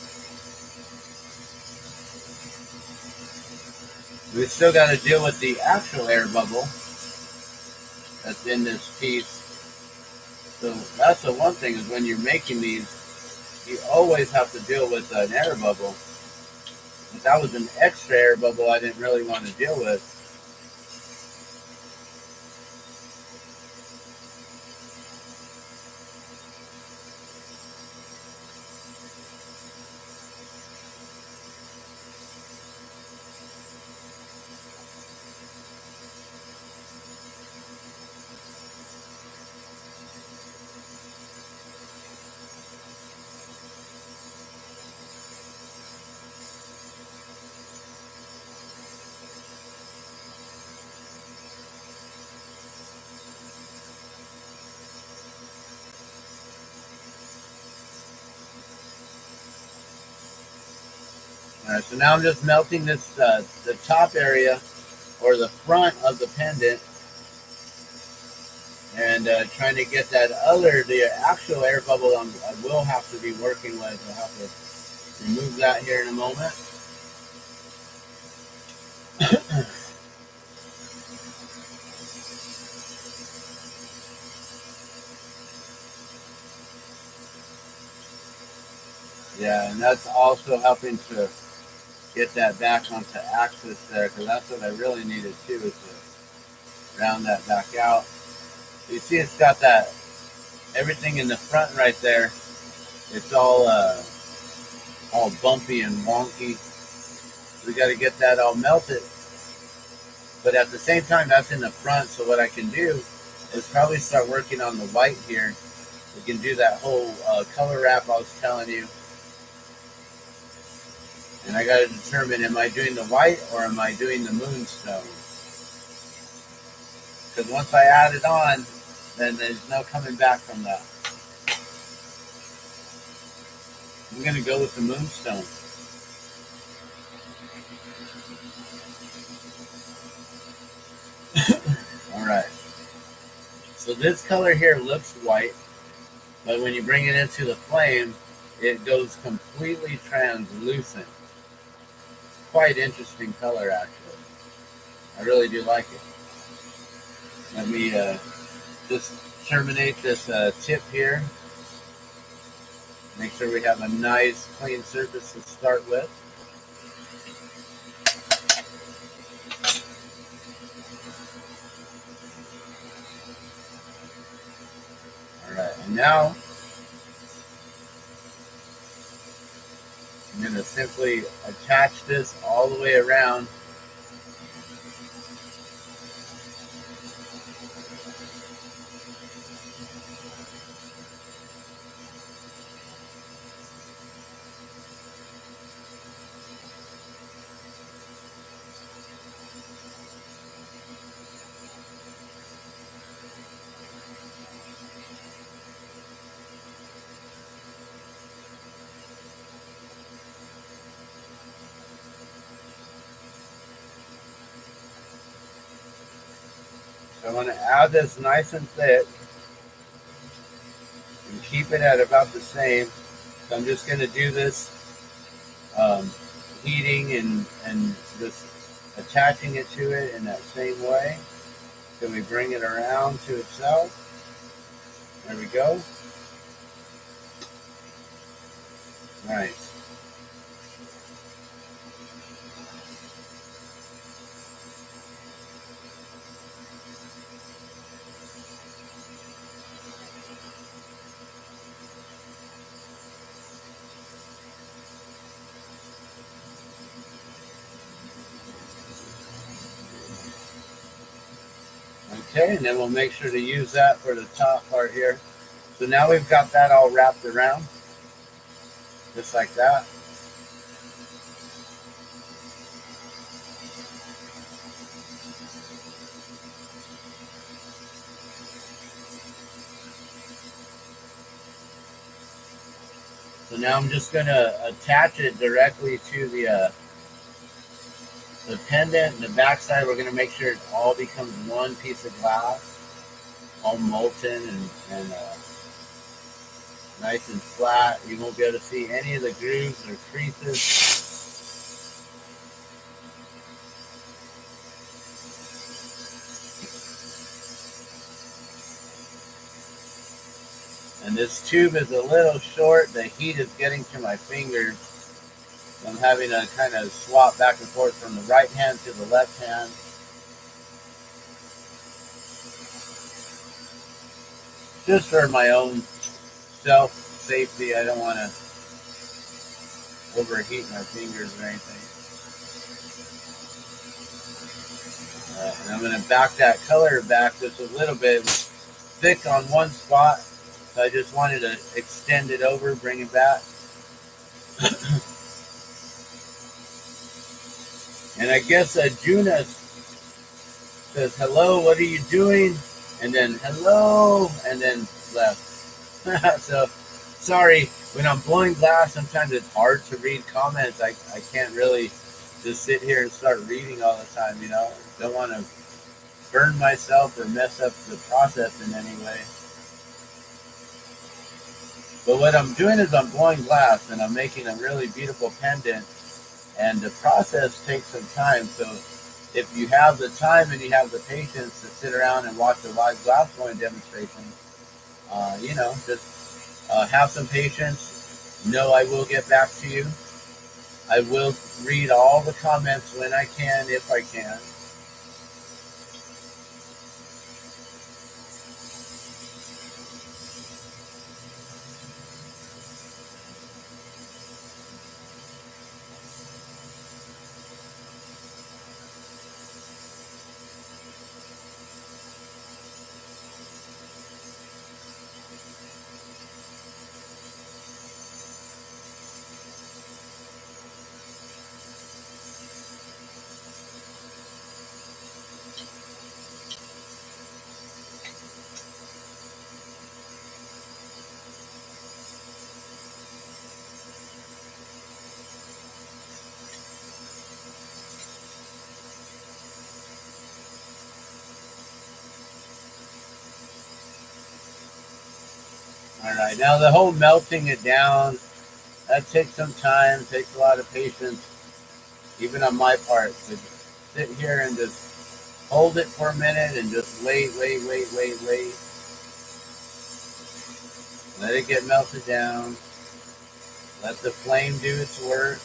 We still got to deal with the actual air bubble that's in this piece. So that's the one thing, is when you're making these, you always have to deal with an air bubble. But that was an extra air bubble I didn't really want to deal with. Alright, so now I'm just melting this, the top area, or the front of the pendant, and trying to get that the actual air bubble I will have to be working with. I'll have to remove that here in a moment. Yeah, and that's also helping to get that back onto axis there, because that's what I really needed too, is to round that back out. You see it's got that, everything in the front right there, it's all bumpy and wonky. We got to get that all melted. But at the same time, that's in the front, so what I can do is probably start working on the white here. We can do that whole color wrap I was telling you. And I got to determine, am I doing the white or am I doing the moonstone? Because once I add it on, then there's no coming back from that. I'm going to go with the moonstone. Alright. So this color here looks white, but when you bring it into the flame, it goes completely translucent. Quite interesting color, actually. I really do like it. Let me just terminate this tip here. Make sure we have a nice clean surface to start with. Alright, and now I'm going to simply attach this all the way around. So I want to add this nice and thick and keep it at about the same. So I'm just going to do this heating and just attaching it to it in that same way. Then we bring it around to itself. There we go. Nice. Okay, and then we'll make sure to use that for the top part here. So now we've got that all wrapped around, just like that. So now I'm just going to attach it directly to the pendant and the backside. We're going to make sure it all becomes one piece of glass, all molten and nice and flat. You won't be able to see any of the grooves or creases. And this tube is a little short. The heat is getting to my fingers. I'm having to kind of swap back and forth from the right hand to the left hand. Just for my own self-safety. I don't want to overheat my fingers or anything. And I'm going to back that color back just a little bit. It was thick on one spot, so I just wanted to extend it over, bring it back. And I guess Juna says, hello, what are you doing? And then, hello, and then left. So, sorry, when I'm blowing glass, sometimes it's hard to read comments. I can't really just sit here and start reading all the time, you know. Don't want to burn myself or mess up the process in any way. But what I'm doing is I'm blowing glass, and I'm making a really beautiful pendant. And the process takes some time, so if you have the time and you have the patience to sit around and watch a live glass blowing demonstration, you know, just have some patience. Know I will get back to you. I will read all the comments when I can, if I can. All right, now the whole melting it down, that takes some time, takes a lot of patience, even on my part. So just sit here and just hold it for a minute and just wait. Let it get melted down. Let the flame do its work.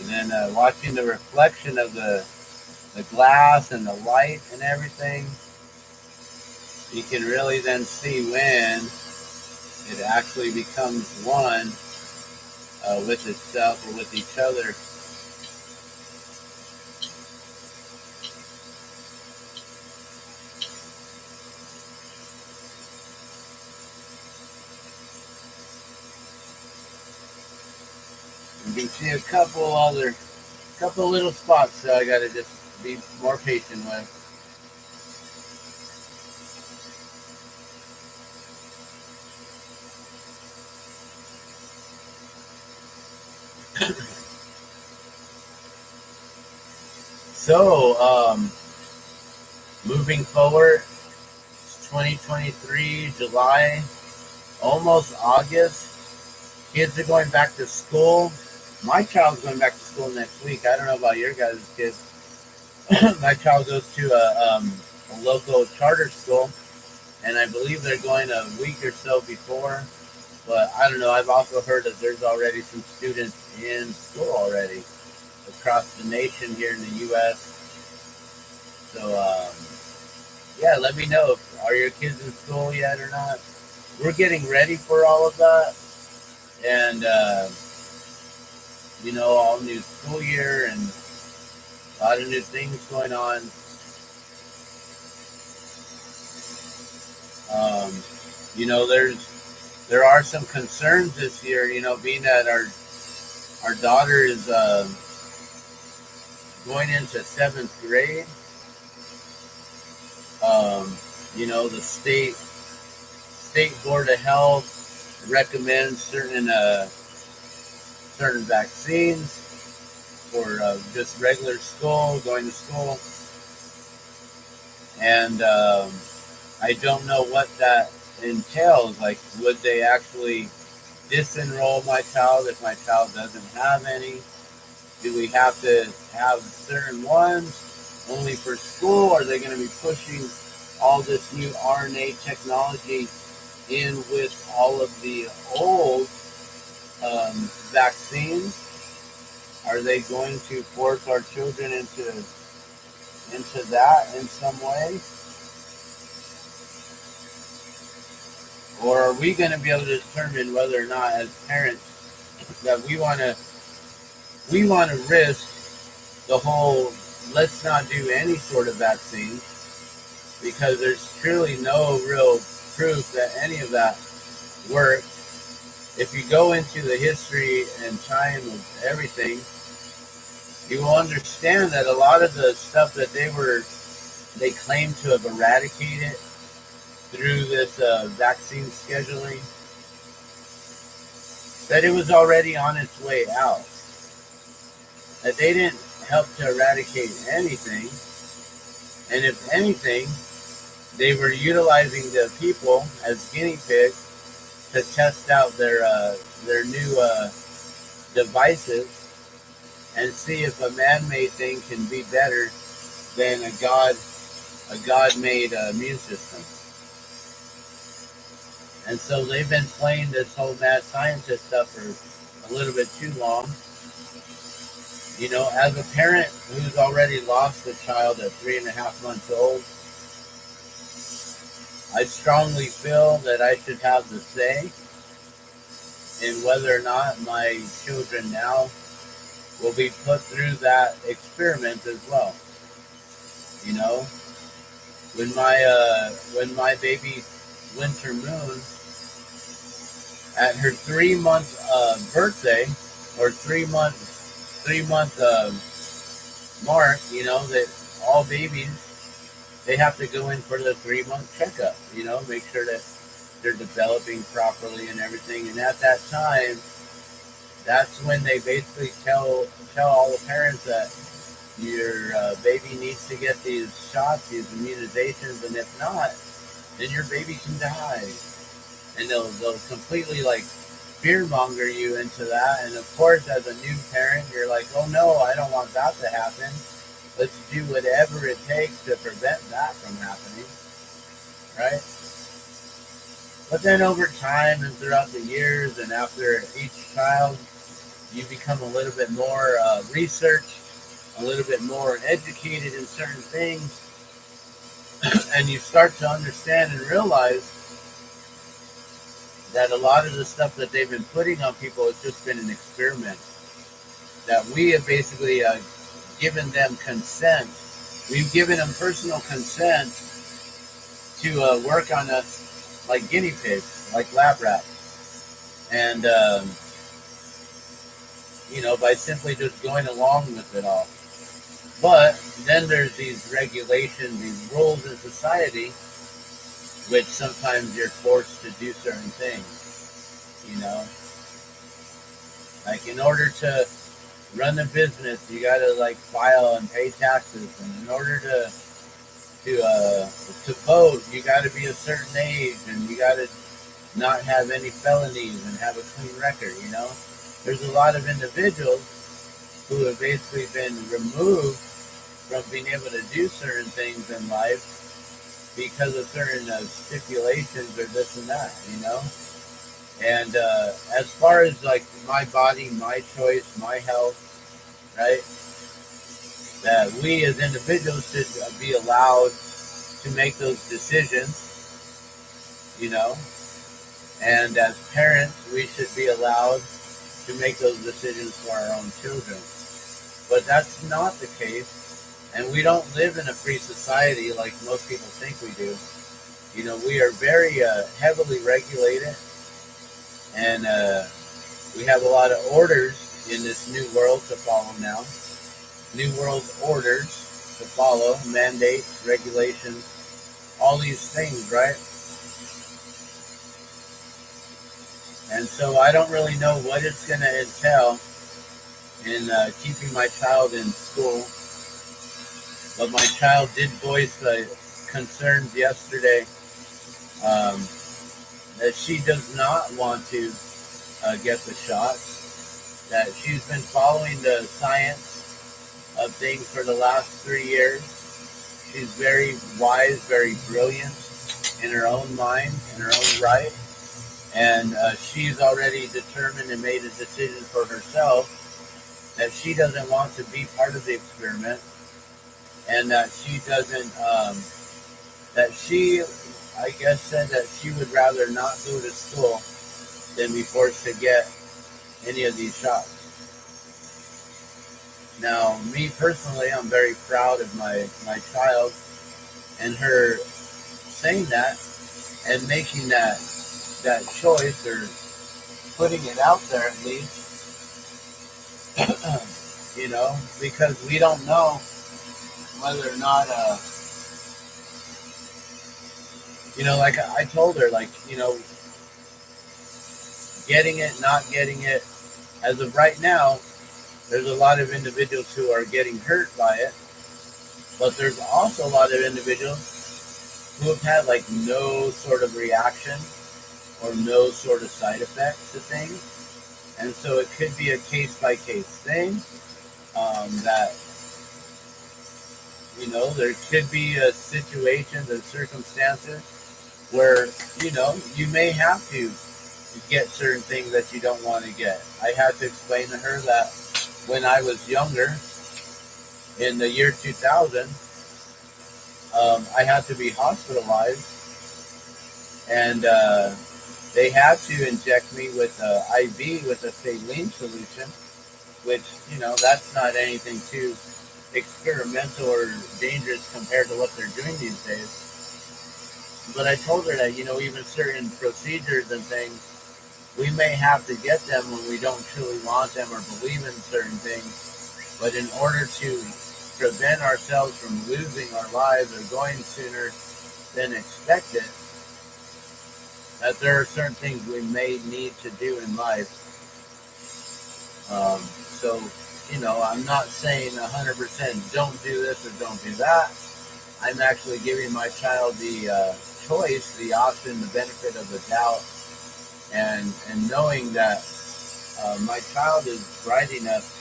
And then watching the reflection of the glass and the light and everything, you can really then see when it actually becomes one with itself or with each other. You can see a couple little spots, so I got to just be more patient with. So, moving forward, it's 2023, July, almost August. Kids are going back to school. My child's going back to school next week. I don't know about your guys' kids. My child goes to a local charter school, and I believe they're going a week or so before. But I don't know. I've also heard that there's already some students in school already across the nation here in the U.S. So, yeah, let me know. Are your kids in school yet or not? We're getting ready for all of that. And, you know, all new school year and a lot of new things going on. You know, there are some concerns this year, you know, being that Our daughter is going into 7th grade. The state board of health recommends certain vaccines for just regular school, going to school, and I don't know what that entails. Like, would they actually disenroll my child if my child doesn't have any? Do we have to have certain ones only for school? Are they going to be pushing all this new RNA technology in with all of the old vaccines? Are they going to force our children into that in some way? Or are we going to be able to determine whether or not, as parents, that we want to risk the whole let's not do any sort of vaccine, because there's truly no real proof that any of that works. If you go into the history and time of everything, you will understand that a lot of the stuff that they claim to have eradicated through this vaccine scheduling, that it was already on its way out. That they didn't help to eradicate anything, and if anything, they were utilizing the people as guinea pigs to test out their new devices and see if a man-made thing can be better than a God-made immune system. And so they've been playing this whole mad scientist stuff for a little bit too long. As a parent who's already lost a child at 3.5 months old, I strongly feel that I should have the say in whether or not my children now will be put through that experiment as well. When my baby Winter Moon, at her 3-month birthday, or 3-month mark, that all babies, they have to go in for the 3-month checkup, make sure that they're developing properly and everything. And at that time, that's when they basically tell all the parents that your baby needs to get these shots, these immunizations, and if not, then your baby can die. And they'll completely fearmonger you into that. And of course, as a new parent, you're like, oh no, I don't want that to happen. Let's do whatever it takes to prevent that from happening, right? But then over time and throughout the years and after each child, you become a little bit more researched, a little bit more educated in certain things, and you start to understand and realize that a lot of the stuff that they've been putting on people has just been an experiment. That we have basically given them consent. We've given them personal consent to work on us like guinea pigs, like lab rats. And, by simply just going along with it all. But then there's these regulations, these rules in society, which sometimes you're forced to do certain things, Like, in order to run a business, you gotta file and pay taxes, and in order to vote, you gotta be a certain age, and you gotta not have any felonies and have a clean record. There's a lot of individuals who have basically been removed from being able to do certain things in life because of certain stipulations or this and that, And as far as my body, my choice, my health, right? That we as individuals should be allowed to make those decisions, And as parents, we should be allowed to make those decisions for our own children. But that's not the case. And we don't live in a free society like most people think we do. We are very heavily regulated, and we have a lot of orders in this new world to follow now. New world orders to follow, mandates, regulations, all these things, right? And so I don't really know what it's going to entail in keeping my child in school. But my child did voice concerns yesterday that she does not want to get the shot, that she's been following the science of things for the last 3 years. She's very wise, very brilliant in her own mind, in her own right. And she's already determined and made a decision for herself that she doesn't want to be part of the experiment, and that she doesn't, that she, I guess, said that she would rather not go to school than be forced to get any of these shots. Now, me personally, I'm very proud of my child and her saying that and making that choice, or putting it out there at least, because we don't know whether or not, like I told her, getting it, not getting it, as of right now, there's a lot of individuals who are getting hurt by it, but there's also a lot of individuals who have had no sort of reaction or no sort of side effects to things. And so it could be a case-by-case thing, that, there could be situations and circumstances where, you may have to get certain things that you don't want to get. I had to explain to her that when I was younger, in the year 2000, I had to be hospitalized, and they had to inject me with an IV with a saline solution, which, that's not anything too experimental or dangerous compared to what they're doing these days. But I told her that, even certain procedures and things, we may have to get them when we don't truly want them or believe in certain things. But in order to prevent ourselves from losing our lives or going sooner than expected, that there are certain things we may need to do in life. So, I'm not saying 100% don't do this or don't do that. I'm actually giving my child the choice, the option, the benefit of the doubt, and knowing that my child is bright enough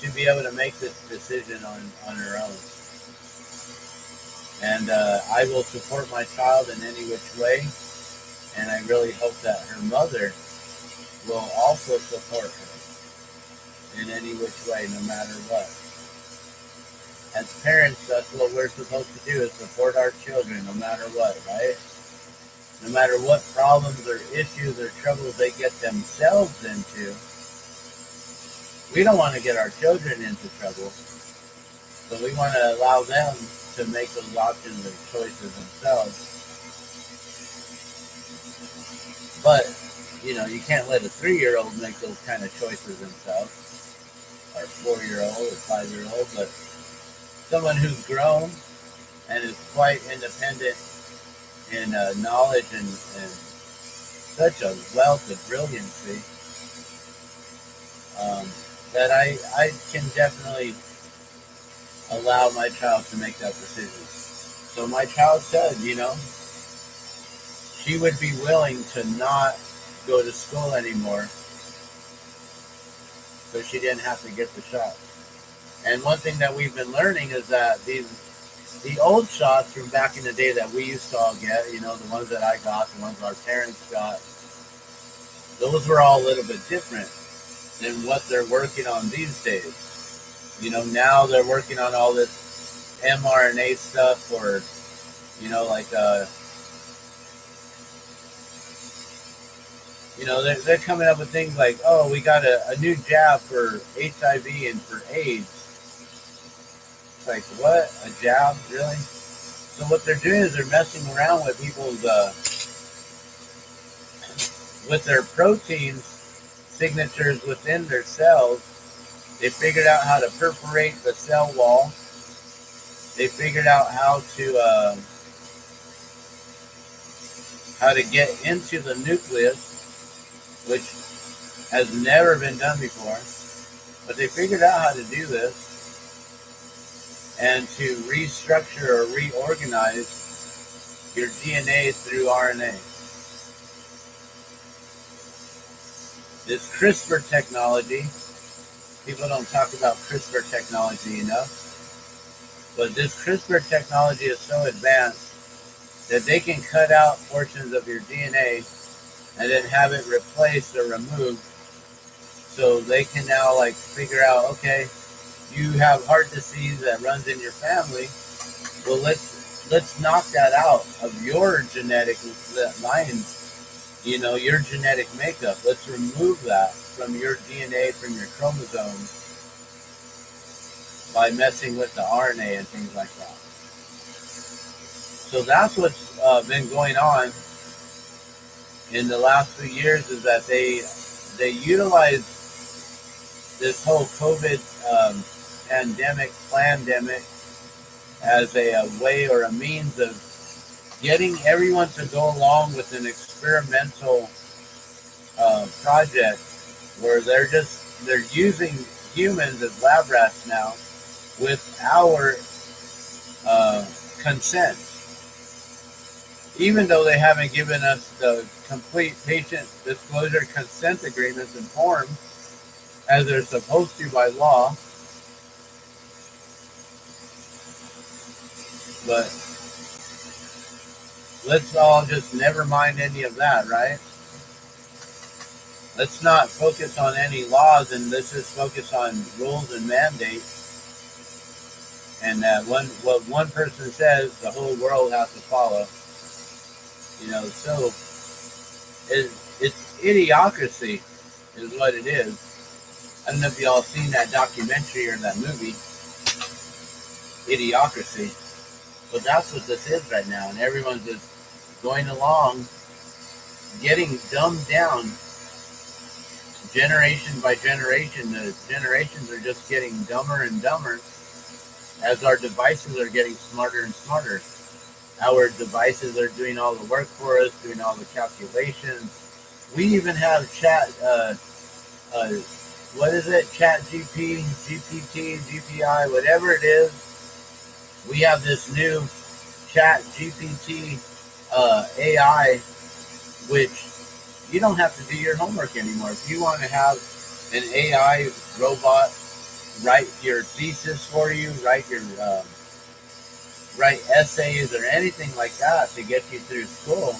to be able to make this decision on her own. And I will support my child in any which way, and I really hope that her mother will also support her in any which way, no matter what. As parents, that's what we're supposed to do, is support our children no matter what, right? No matter what problems or issues or troubles they get themselves into. We don't want to get our children into trouble, but we want to allow them to make those options and choices themselves. But, you can't let a 3-year-old make those kind of choices themselves, or 4-year-old or 5-year-old, but someone who's grown and is quite independent in knowledge and such a wealth of brilliancy, that I can definitely allow my child to make that decision. So my child said, she would be willing to not go to school anymore so she didn't have to get the shot. And one thing that we've been learning is that the old shots from back in the day that we used to all get, the ones that I got, the ones our parents got, those were all a little bit different than what they're working on these days. Now they're working on all this mRNA stuff, or, they're coming up with things like, oh, we got a new jab for HIV and for AIDS. It's like, what? A jab? Really? So what they're doing is they're messing around with people's, with their proteins signatures within their cells. They figured out how to perforate the cell wall. They figured out how to get into the nucleus, which has never been done before. But they figured out how to do this and to restructure or reorganize your DNA through RNA. This CRISPR technology, people don't talk about CRISPR technology enough, but this CRISPR technology is so advanced that they can cut out portions of your DNA and then have it replaced or removed. So they can now figure out, okay, you have heart disease that runs in your family. Well, let's knock that out of your genetic lines, your genetic makeup. Let's remove that from your DNA, from your chromosomes, by messing with the RNA and things like that. So that's what's been going on in the last few years, is that they utilize this whole COVID pandemic as a way or a means of getting everyone to go along with an experimental project where they're using humans as lab rats now with our consent, even though they haven't given us the complete patient disclosure consent agreements and forms as they're supposed to by law. But let's all just never mind any of that, right? Let's not focus on any laws, and let's just focus on rules and mandates. And that what one person says, the whole world has to follow. So it's idiocracy is what it is. I don't know if y'all seen that documentary or that movie, Idiocracy. But that's what this is right now, and everyone's just going along, getting dumbed down generation by generation. The generations are just getting dumber and dumber as our devices are getting smarter and smarter. Our devices are doing all the work for us, doing all the calculations. We even have what is it? Chat GP, GPT, GPI, whatever it is. We have this new Chat GPT AI, which you don't have to do your homework anymore. If you want to have an AI robot write your thesis for you, write essays or anything like that to get you through school,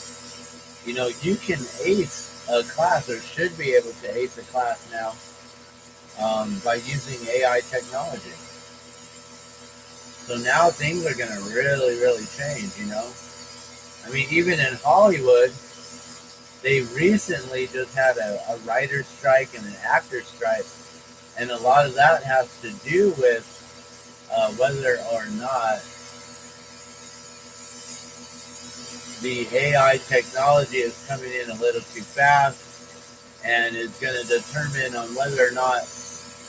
you can ace a class, or should be able to ace a class now by using AI technology. So now things are going to really, really change, I mean, even in Hollywood, they recently just had a writer's strike and an actor's strike, and a lot of that has to do with whether or not the AI technology is coming in a little too fast, and is going to determine on whether or not,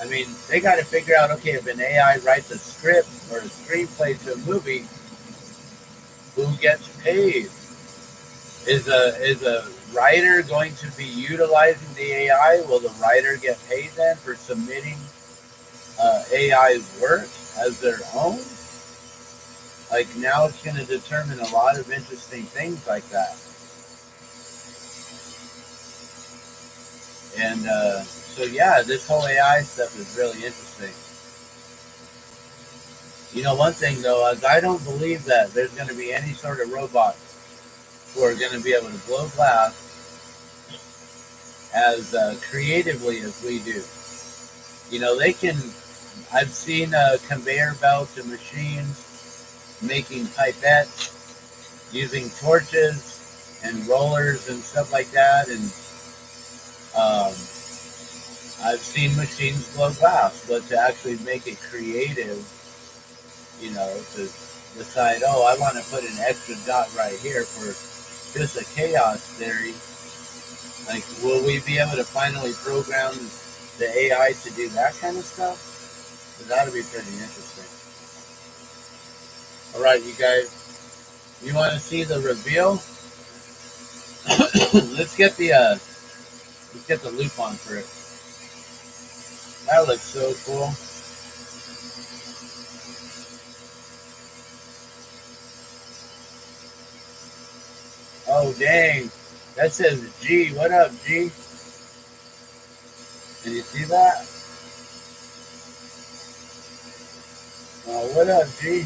I mean, they got to figure out, okay, if an AI writes a script or a screenplay to a movie, who gets paid? Is a writer going to be utilizing the AI? Will the writer get paid then for submitting AI's work as their own? Now it's going to determine a lot of interesting things like that. And so yeah, this whole AI stuff is really interesting. One thing though is I don't believe that there's going to be any sort of robots who are going to be able to blow glass as creatively as we do. They can. I've seen conveyor belts and machines making pipettes using torches and rollers and stuff like that, and I've seen machines blow glass, but to actually make it creative, to decide, oh, I want to put an extra dot right here for just a chaos theory, Like, will we be able to finally program the AI to do that kind of stuff? That'll be pretty interesting. All right, you guys, you want to see the reveal? Let's get the loop on for it. That looks so cool. Oh dang, that says G. What up, G? Can you see that? Oh, what up, G?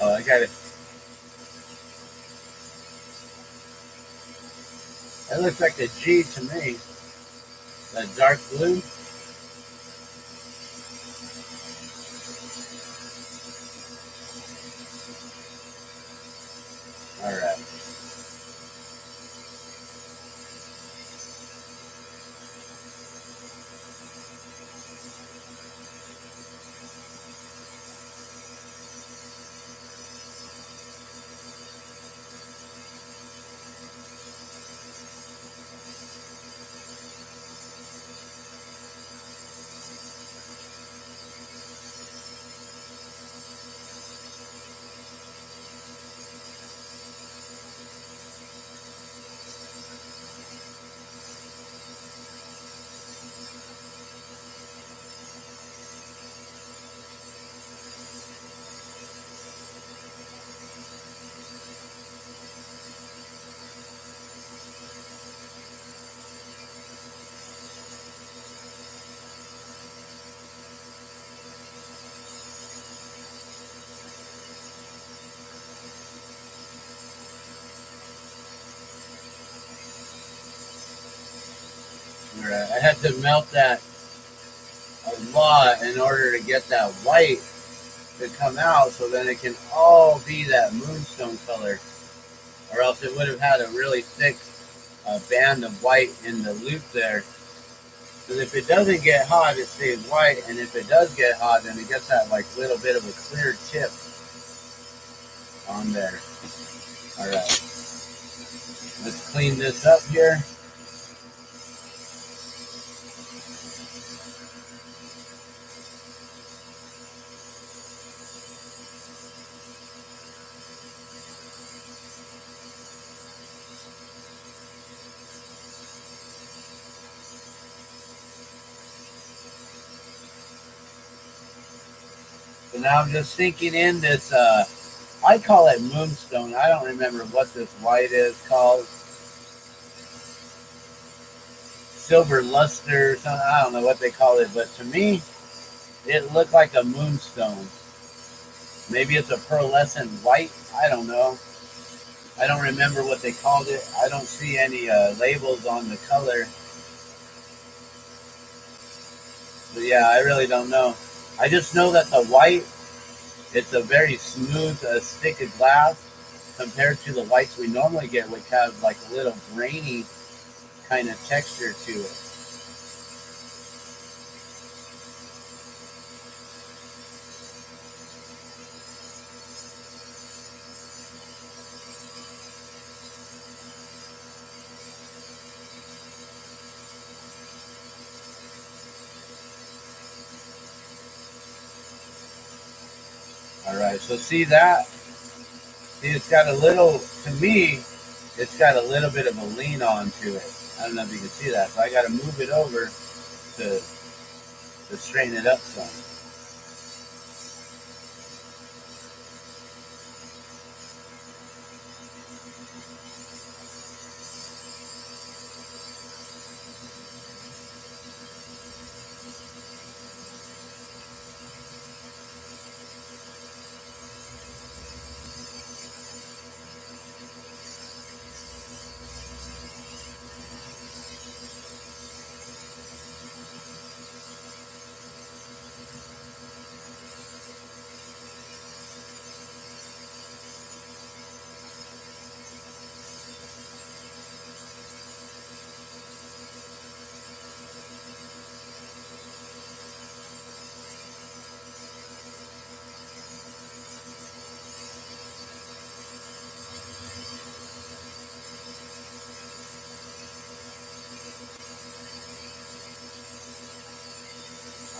Oh, I got it. That looks like a G to me. That dark blue. All right. All right. I had to melt that a lot in order to get that white to come out, so then it can all be that moonstone color, or else it would have had a really thick band of white in the loop there. Because if it doesn't get hot, it stays white, and if it does get hot, then it gets that like little bit of a clear tip on there. All right, let's clean this up here. So now I'm just sinking in this, I call it moonstone. I don't remember what this white is called. Silver luster or something. I don't know what they call it, but to me, it looked like a moonstone. Maybe it's a pearlescent white. I don't know. I don't remember what they called it. I don't see any labels on the color. So yeah, I really don't know. I just know that the white, it's a very smooth stick of glass compared to the whites we normally get, which have like a little grainy kind of texture to it. All right, so see that? See, it's got a little, to me, it's got a little bit of a lean on to it. I don't know if you can see that, so I got to move it over to straighten it up some.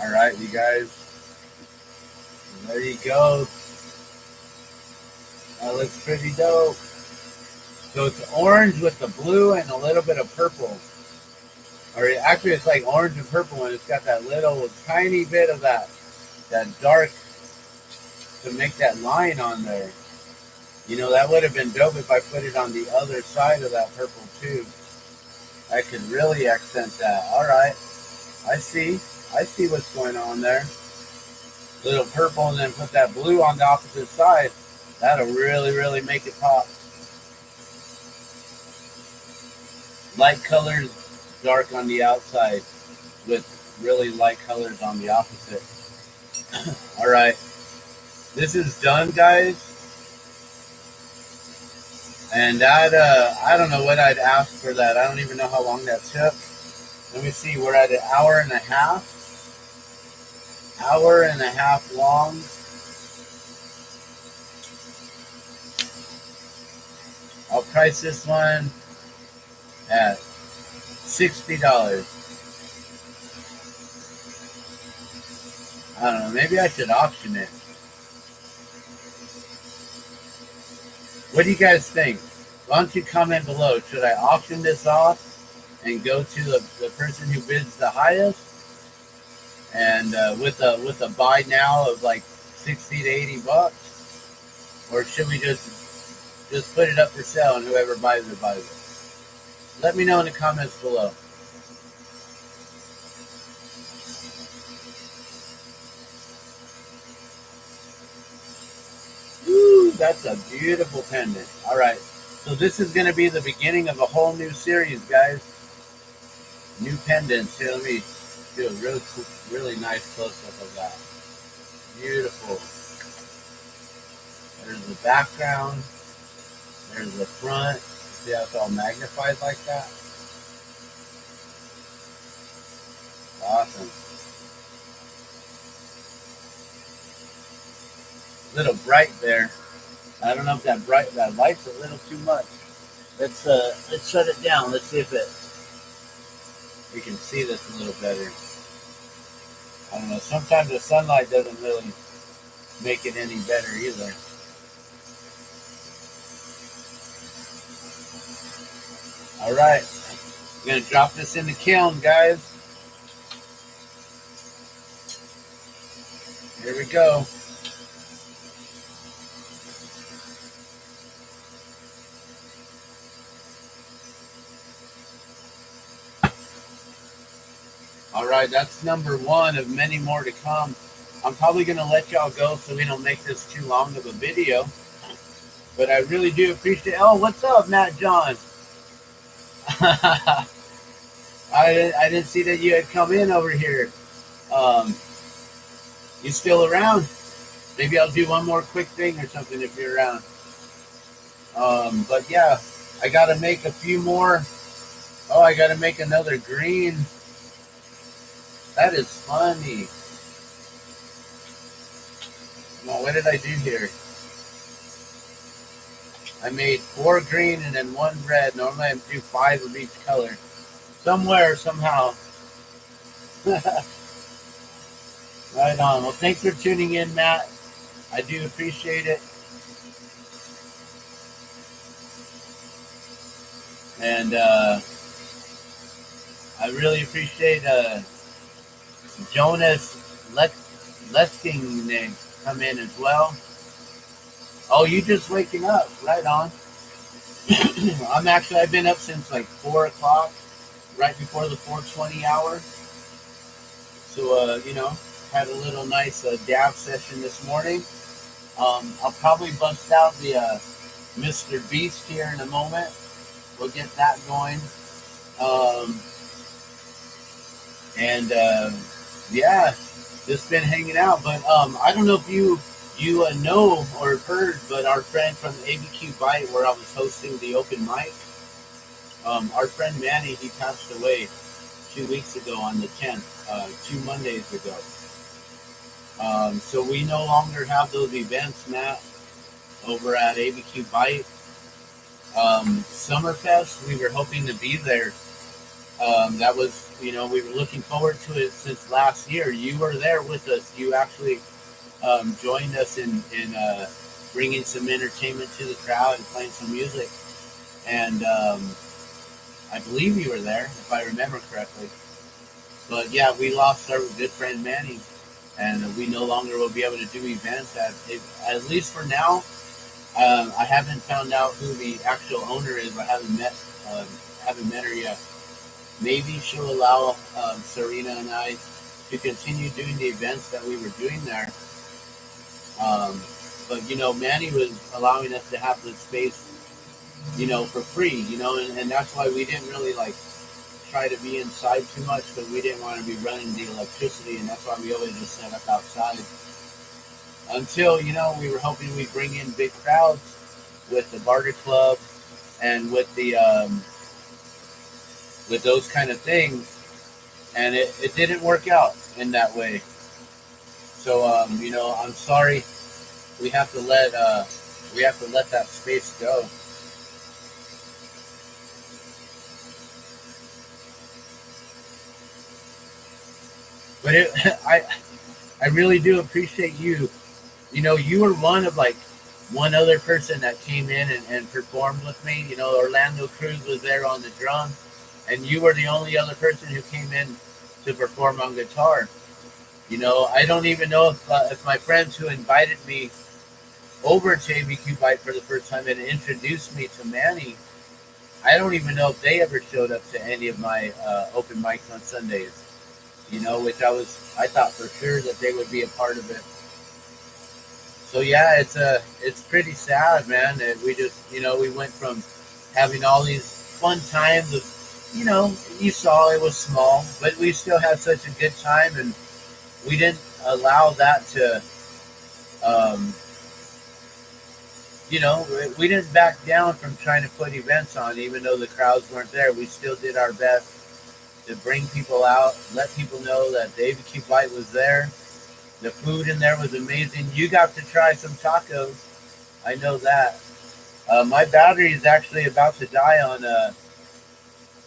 All right, you guys. There you go. That looks pretty dope. So it's orange with the blue and a little bit of purple. Or actually, it's like orange and purple, and it's got that little tiny bit of that dark to make that line on there. You know, that would have been dope if I put it on the other side of that purple too. I could really accent that. All right, I see what's going on there. Little purple, and then put that blue on the opposite side. That'll really make it pop. Light colors, dark on the outside, with really light colors on the opposite. All right, this is done, guys. And that, I don't know what I'd ask for that. I don't even know how long that took. Let me see, we're at an hour and a half. Hour and a half long. I'll price this one at $60. I don't know, maybe I should auction it. What do you guys think? Why don't you comment below? Should I auction this off and go to the person who bids the highest? And with a buy now of like 60 to 80 bucks? Or should we just put it up for sale and whoever buys it, buys it? Let me know in the comments below. Woo, that's a beautiful pendant. All right, so this is going to be the beginning of a whole new series, guys. New pendants. Here, let me do a really nice close-up of that. Beautiful. There's the background. There's the front. See how it's all magnified like that? Awesome. A little bright there. I don't know if that light's a little too much. Let's shut it down. Let's see if we can see this a little better. I don't know. Sometimes the sunlight doesn't really make it any better either. All right, I'm gonna drop this in the kiln, guys. Here we go. All right, that's number one of many more to come. I'm probably gonna let y'all go so we don't make this too long of a video. But I really do appreciate. Oh, what's up, Matt John? I didn't see that you had come in over here. You still around? Maybe I'll do one more quick thing or something if you're around. But yeah, I gotta make a few more. Oh, I gotta make another green. That is funny. Well, what did I do here? I made 4 green and then 1 red. Normally I do 5 of each color. Somewhere, somehow. Right on. Well, thanks for tuning in, Matt. I do appreciate it. And I really appreciate Jonas Lesking come in as well. Oh, you just waking up. Right on. I've been up since like 4 o'clock, right before the 4:20 hour. So, you know, had a little nice dab session this morning. I'll probably bust out the Mr. Beast here in a moment. We'll get that going. Yeah, just been hanging out. But I don't know if you know or have heard, but our friend from ABQ Bite, where I was hosting the open mic, our friend Manny, he passed away 2 weeks ago on the 10th, 2 Mondays ago. So we no longer have those events, Matt, over at ABQ Bite. Summerfest, we were hoping to be there That was, we were looking forward to it since last year. You were there with us. You actually joined us in bringing some entertainment to the crowd and playing some music. And I believe you were there, if I remember correctly. But yeah, we lost our good friend Manny, and we no longer will be able to do events. At least for now, I haven't found out who the actual owner is. I um, haven't met her yet. Maybe she'll allow Serena and I to continue doing the events that we were doing there. Um, but Manny was allowing us to have the space, for free, and that's why we didn't really like try to be inside too much because we didn't want to be running the electricity, and that's why we always just set up outside until we were hoping we'd bring in big crowds with the barter club and with the with those kind of things, and it didn't work out in that way. So I'm sorry. We have to let that space go. But I really do appreciate you. You were one of like one other person that came in and performed with me. Orlando Cruz was there on the drum, and you were the only other person who came in to perform on guitar. I don't even know if my friends who invited me over to ABQ Bite for the first time and introduced me to Manny, I don't even know if they ever showed up to any of my open mics on Sundays. Which I thought for sure that they would be a part of it. So yeah, it's pretty sad, man. That we just we went from having all these fun times of you saw it was small, but we still had such a good time, and we didn't allow that to um, we didn't back down from trying to put events on, even though the crowds weren't there. We still did our best to bring people out, let people know that the ABQ Bite was there. The food in there was amazing. You got to try some tacos. I know that. My battery is actually about to die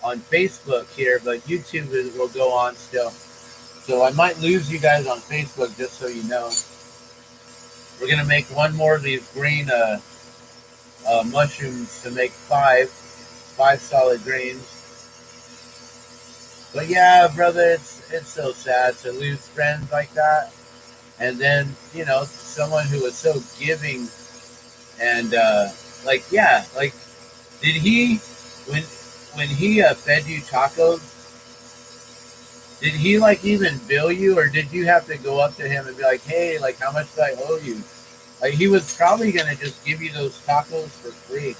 on Facebook here, but YouTube will go on still. So I might lose you guys on Facebook, just so you know. We're gonna make one more of these green mushrooms to make five solid greens. But yeah, brother, it's so sad to lose friends like that, and then someone who was so giving and like yeah, like did he when he fed you tacos? Did he like even bill you, or did you have to go up to him and be like, hey, like how much do I owe you? Like he was probably gonna just give you those tacos for free.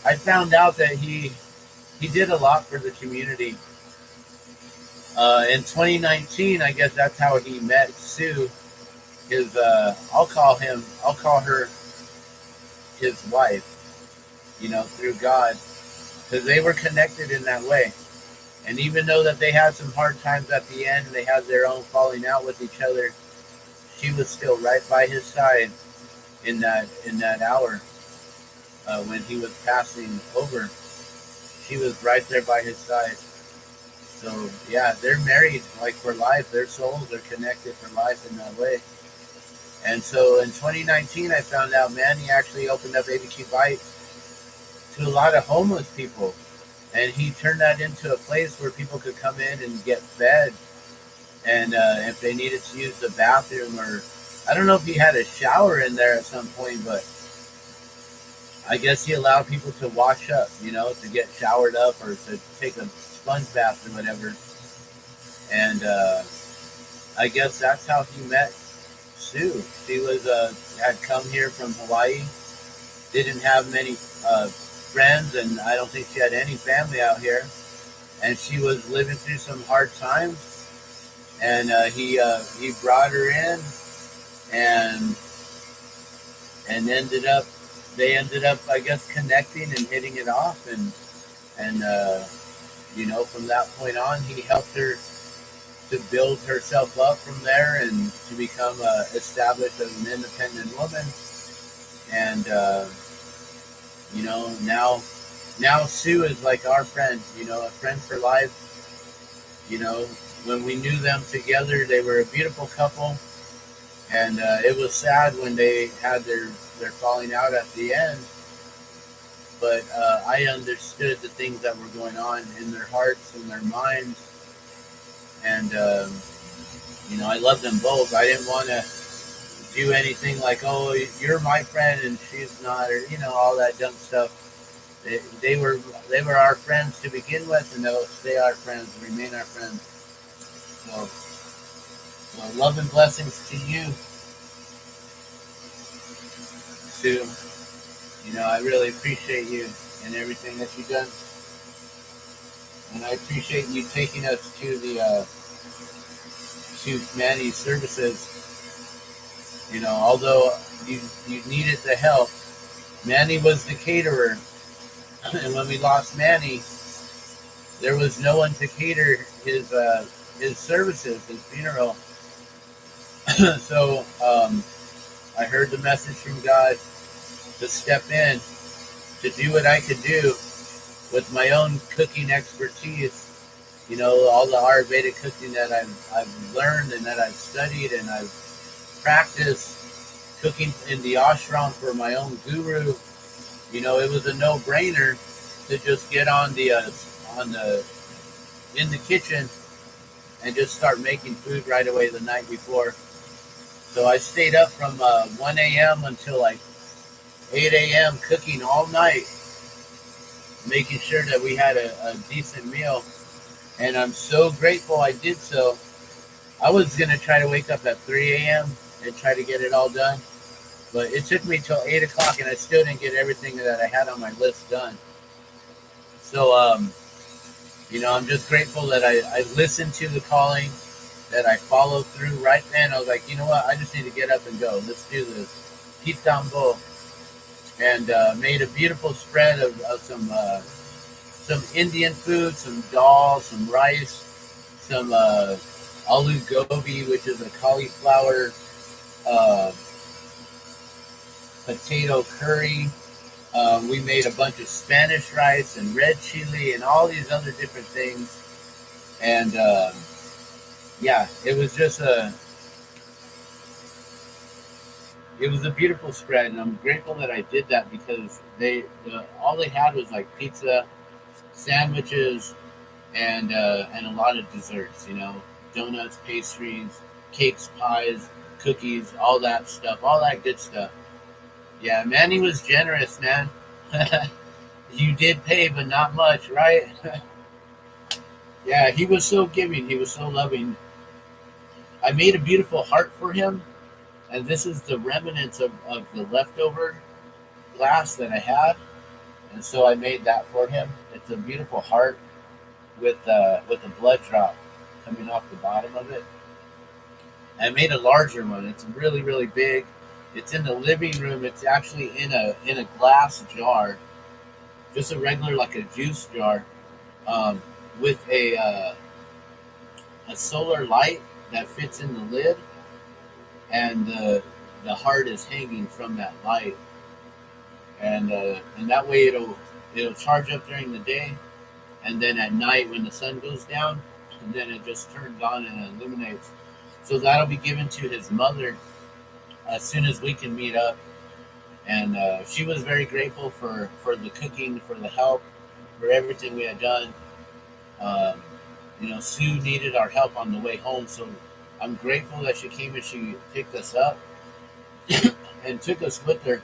I found out that he did a lot for the community. In 2019, I guess that's how he met Sue. I'll call her his wife. Through God, because they were connected in that way. And even though that they had some hard times at the end, and they had their own falling out with each other, she was still right by his side in that hour when he was passing over. She was right there by his side. So yeah, they're married like for life. Their souls are connected for life in that way. And so in 2019, I found out Manny actually opened up ABQ Bite to a lot of homeless people, and he turned that into a place where people could come in and get fed, and if they needed to use the bathroom, or I don't know if he had a shower in there at some point, but I guess he allowed people to wash up, to get showered up or to take a sponge bath or whatever. And I guess that's how he met Sue. She was had come here from Hawaii, didn't have many friends, and I don't think she had any family out here. And she was living through some hard times, and he brought her in, and they ended up, I guess, connecting and hitting it off, and from that point on, he helped her to build herself up from there and to become established as an independent woman. And now now Sue is like our friend, a friend for life. When we knew them together, they were a beautiful couple, and it was sad when they had their falling out at the end. But I understood the things that were going on in their hearts and their minds, and I love them both. I didn't want to do anything like, oh, you're my friend and she's not, or all that dumb stuff. They were our friends to begin with, and they'll stay our friends, remain our friends. So love and blessings to you, Sue. I really appreciate you and everything that you've done, and I appreciate you taking us to the to Manny's services. Although you needed the help, Manny was the caterer, and when we lost Manny, there was no one to cater his services, his funeral. So I heard the message from God to step in, to do what I could do with my own cooking expertise. All the Ayurvedic cooking that I've learned and that I've studied and I've practiced cooking in the ashram for my own guru. It was a no-brainer to just get on the in the kitchen and just start making food right away the night before. So I stayed up from 1 a.m. until like 8 a.m. cooking all night, making sure that we had a decent meal. And I'm so grateful I did so. I was going to try to wake up at 3 a.m. and try to get it all done. But it took me till 8 o'clock, and I still didn't get everything that I had on my list done. So, I'm just grateful that I listened to the calling, that I followed through right then. I was like, you know what? I just need to get up and go. Let's do this. Keep down bowl. And made a beautiful spread of some Indian food, some dal, some rice, some aloo gobi, which is a cauliflower potato curry. We made a bunch of Spanish rice and red chili and all these other different things. And yeah, it was just it was a beautiful spread, and I'm grateful that I did that because all they had was like pizza, sandwiches, and a lot of desserts. Donuts, pastries, cakes, pies, cookies, all that stuff, all that good stuff. Yeah, Manny was generous, man. You did pay, but not much, right? Yeah, he was so giving. He was so loving. I made a beautiful heart for him, and this is the remnants of the leftover glass that I had, and so I made that for him. It's a beautiful heart with a blood drop coming off the bottom of it. I made a larger one. It's really, really big. It's in the living room. It's actually in a glass jar, just a regular like a juice jar, with a solar light that fits in the lid, and the heart is hanging from that light, and that way it'll charge up during the day, and then at night when the sun goes down, and then it just turns on and illuminates. So that'll be given to his mother as soon as we can meet up. And she was very grateful for the cooking, for the help, for everything we had done. Sue needed our help on the way home, so I'm grateful that she came and she picked us up and took us with her,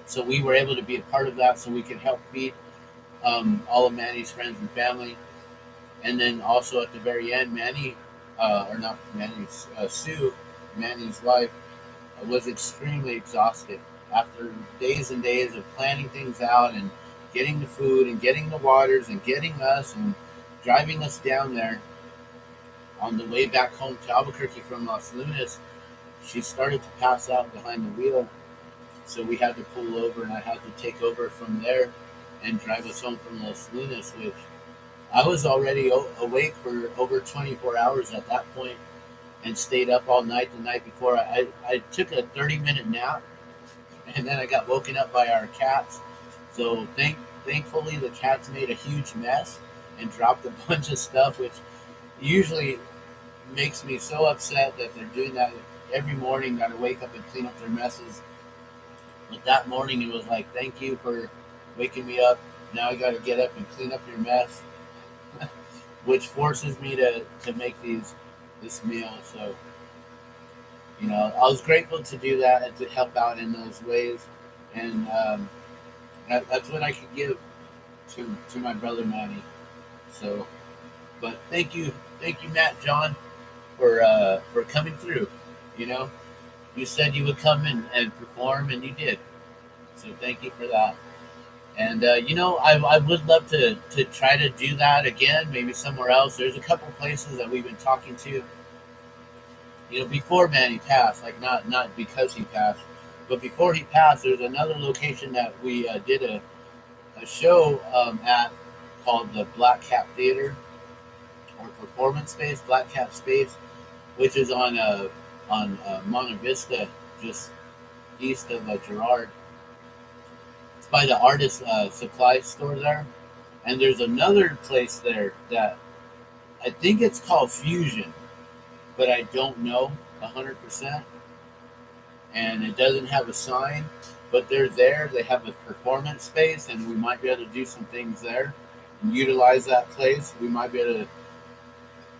so we were able to be a part of that, so we could help feed all of Manny's friends and family. And then also at the very end, Sue, Manny's wife, was extremely exhausted after days and days of planning things out and getting the food and getting the waters and getting us and driving us down there. On the way back home to Albuquerque from Los Lunas, she started to pass out behind the wheel, so we had to pull over, and I had to take over from there and drive us home from Los Lunas, which I was already awake for over 24 hours at that point, and stayed up all night the night before. I took a 30-minute nap, and then I got woken up by our cats. So thank Thankfully, the cats made a huge mess and dropped a bunch of stuff, which usually makes me so upset that they're doing that every morning. Got to wake up and clean up their messes. But that morning, it was like, thank you for waking me up. Now I got to get up and clean up your mess, which forces me to make this meal. So I was grateful to do that and to help out in those ways, and that's what I could give to my brother Manny. So, but thank you, Matt John, for coming through. You know, you said you would come and perform, and you did. So thank you for that. And I would love to try to do that again, maybe somewhere else. There's a couple places that we've been talking to, before Manny passed, like not because he passed, but before he passed, there's another location that we did a show at, called the Black Cat Theater, or Performance Space, Black Cat Space, which is on Monte Vista, just east of Girard. It's by the artist supply store there, and there's another place there that I think it's called Fusion, but I don't know 100%. And it doesn't have a sign, but they're there. They have a performance space, and we might be able to do some things there and utilize that place. We might be able to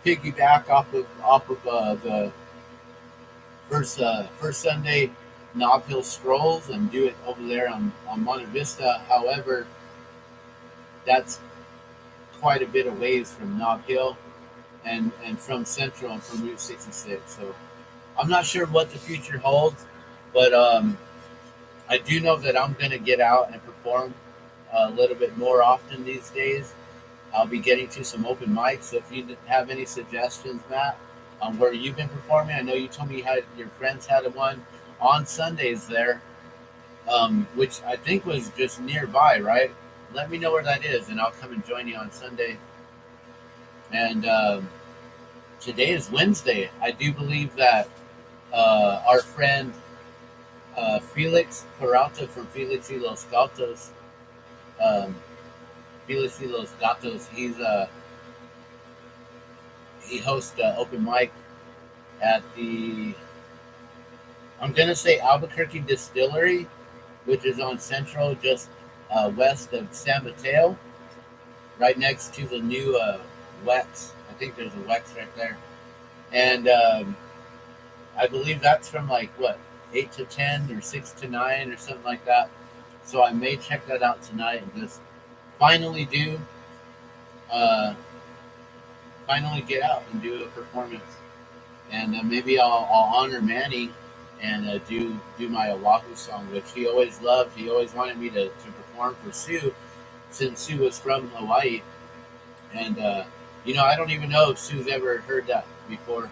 piggyback off of the first Sunday Knob Hill strolls and do it over there on Monte Vista. However, that's quite a bit of ways from Knob Hill and from Central and from Route 66. So I'm not sure what the future holds, but I do know that I'm going to get out and perform a little bit more often these days. I'll be getting to some open mics. So if you have any suggestions, Matt, on where you've been performing, I know you told me your friends had one on Sundays there, which I think was just nearby, right? Let me know where that is, and I'll come and join you on Sunday. And today is Wednesday. I do believe that our friend Felix Peralta from Felix y Los Gatos, he hosts open mic at the, I'm going to say, Albuquerque Distillery, which is on Central, just west of San Mateo, right next to the new Wex. I think there's a Wex right there. And I believe that's from 8 to 10 or 6 to 9 or something like that. So I may check that out tonight and just finally get out and do a performance. And maybe I'll honor Manny and do my Oahu song, which he always loved. He always wanted me to perform for Sue, since Sue was from Hawaii. And, I don't even know if Sue's ever heard that before.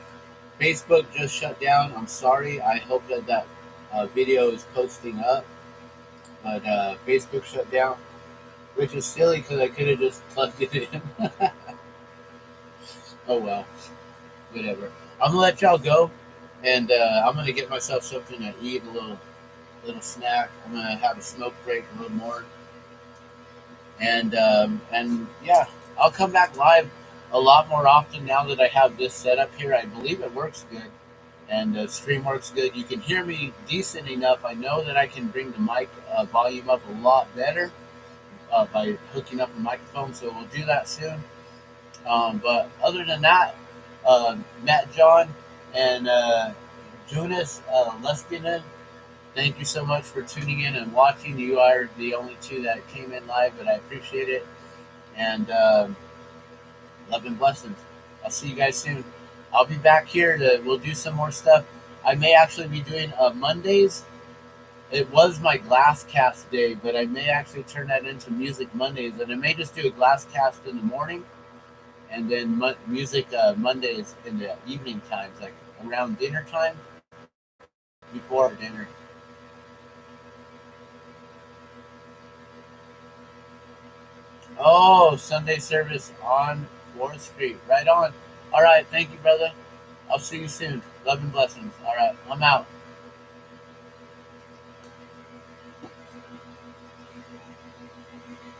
Facebook just shut down. I'm sorry. I hope that video is posting up. But Facebook shut down, which is silly because I could have just plugged it in. Oh, well. Whatever. I'm going to let y'all go. And I'm going to get myself something to eat, a little snack. I'm going to have a smoke break a little more. And yeah, I'll come back live a lot more often now that I have this set up here. I believe it works good, and the stream works good. You can hear me decent enough. I know that I can bring the mic volume up a lot better by hooking up a microphone, so we'll do that soon. But other than that, Matt John and Jonas Leskinen, thank you so much for tuning in and watching. You are the only two that came in live, but I appreciate it. And love and blessings. I'll see you guys soon. I'll be back here. We'll do some more stuff. I may actually be doing Mondays. It was my glass cast day, but I may actually turn that into Music Mondays. And I may just do a glass cast in the morning, and then music Mondays in the evening times, like around dinner time, before dinner. Oh, Sunday service on 4th Street. Right on. All right. Thank you, brother. I'll see you soon. Love and blessings. All right. I'm out.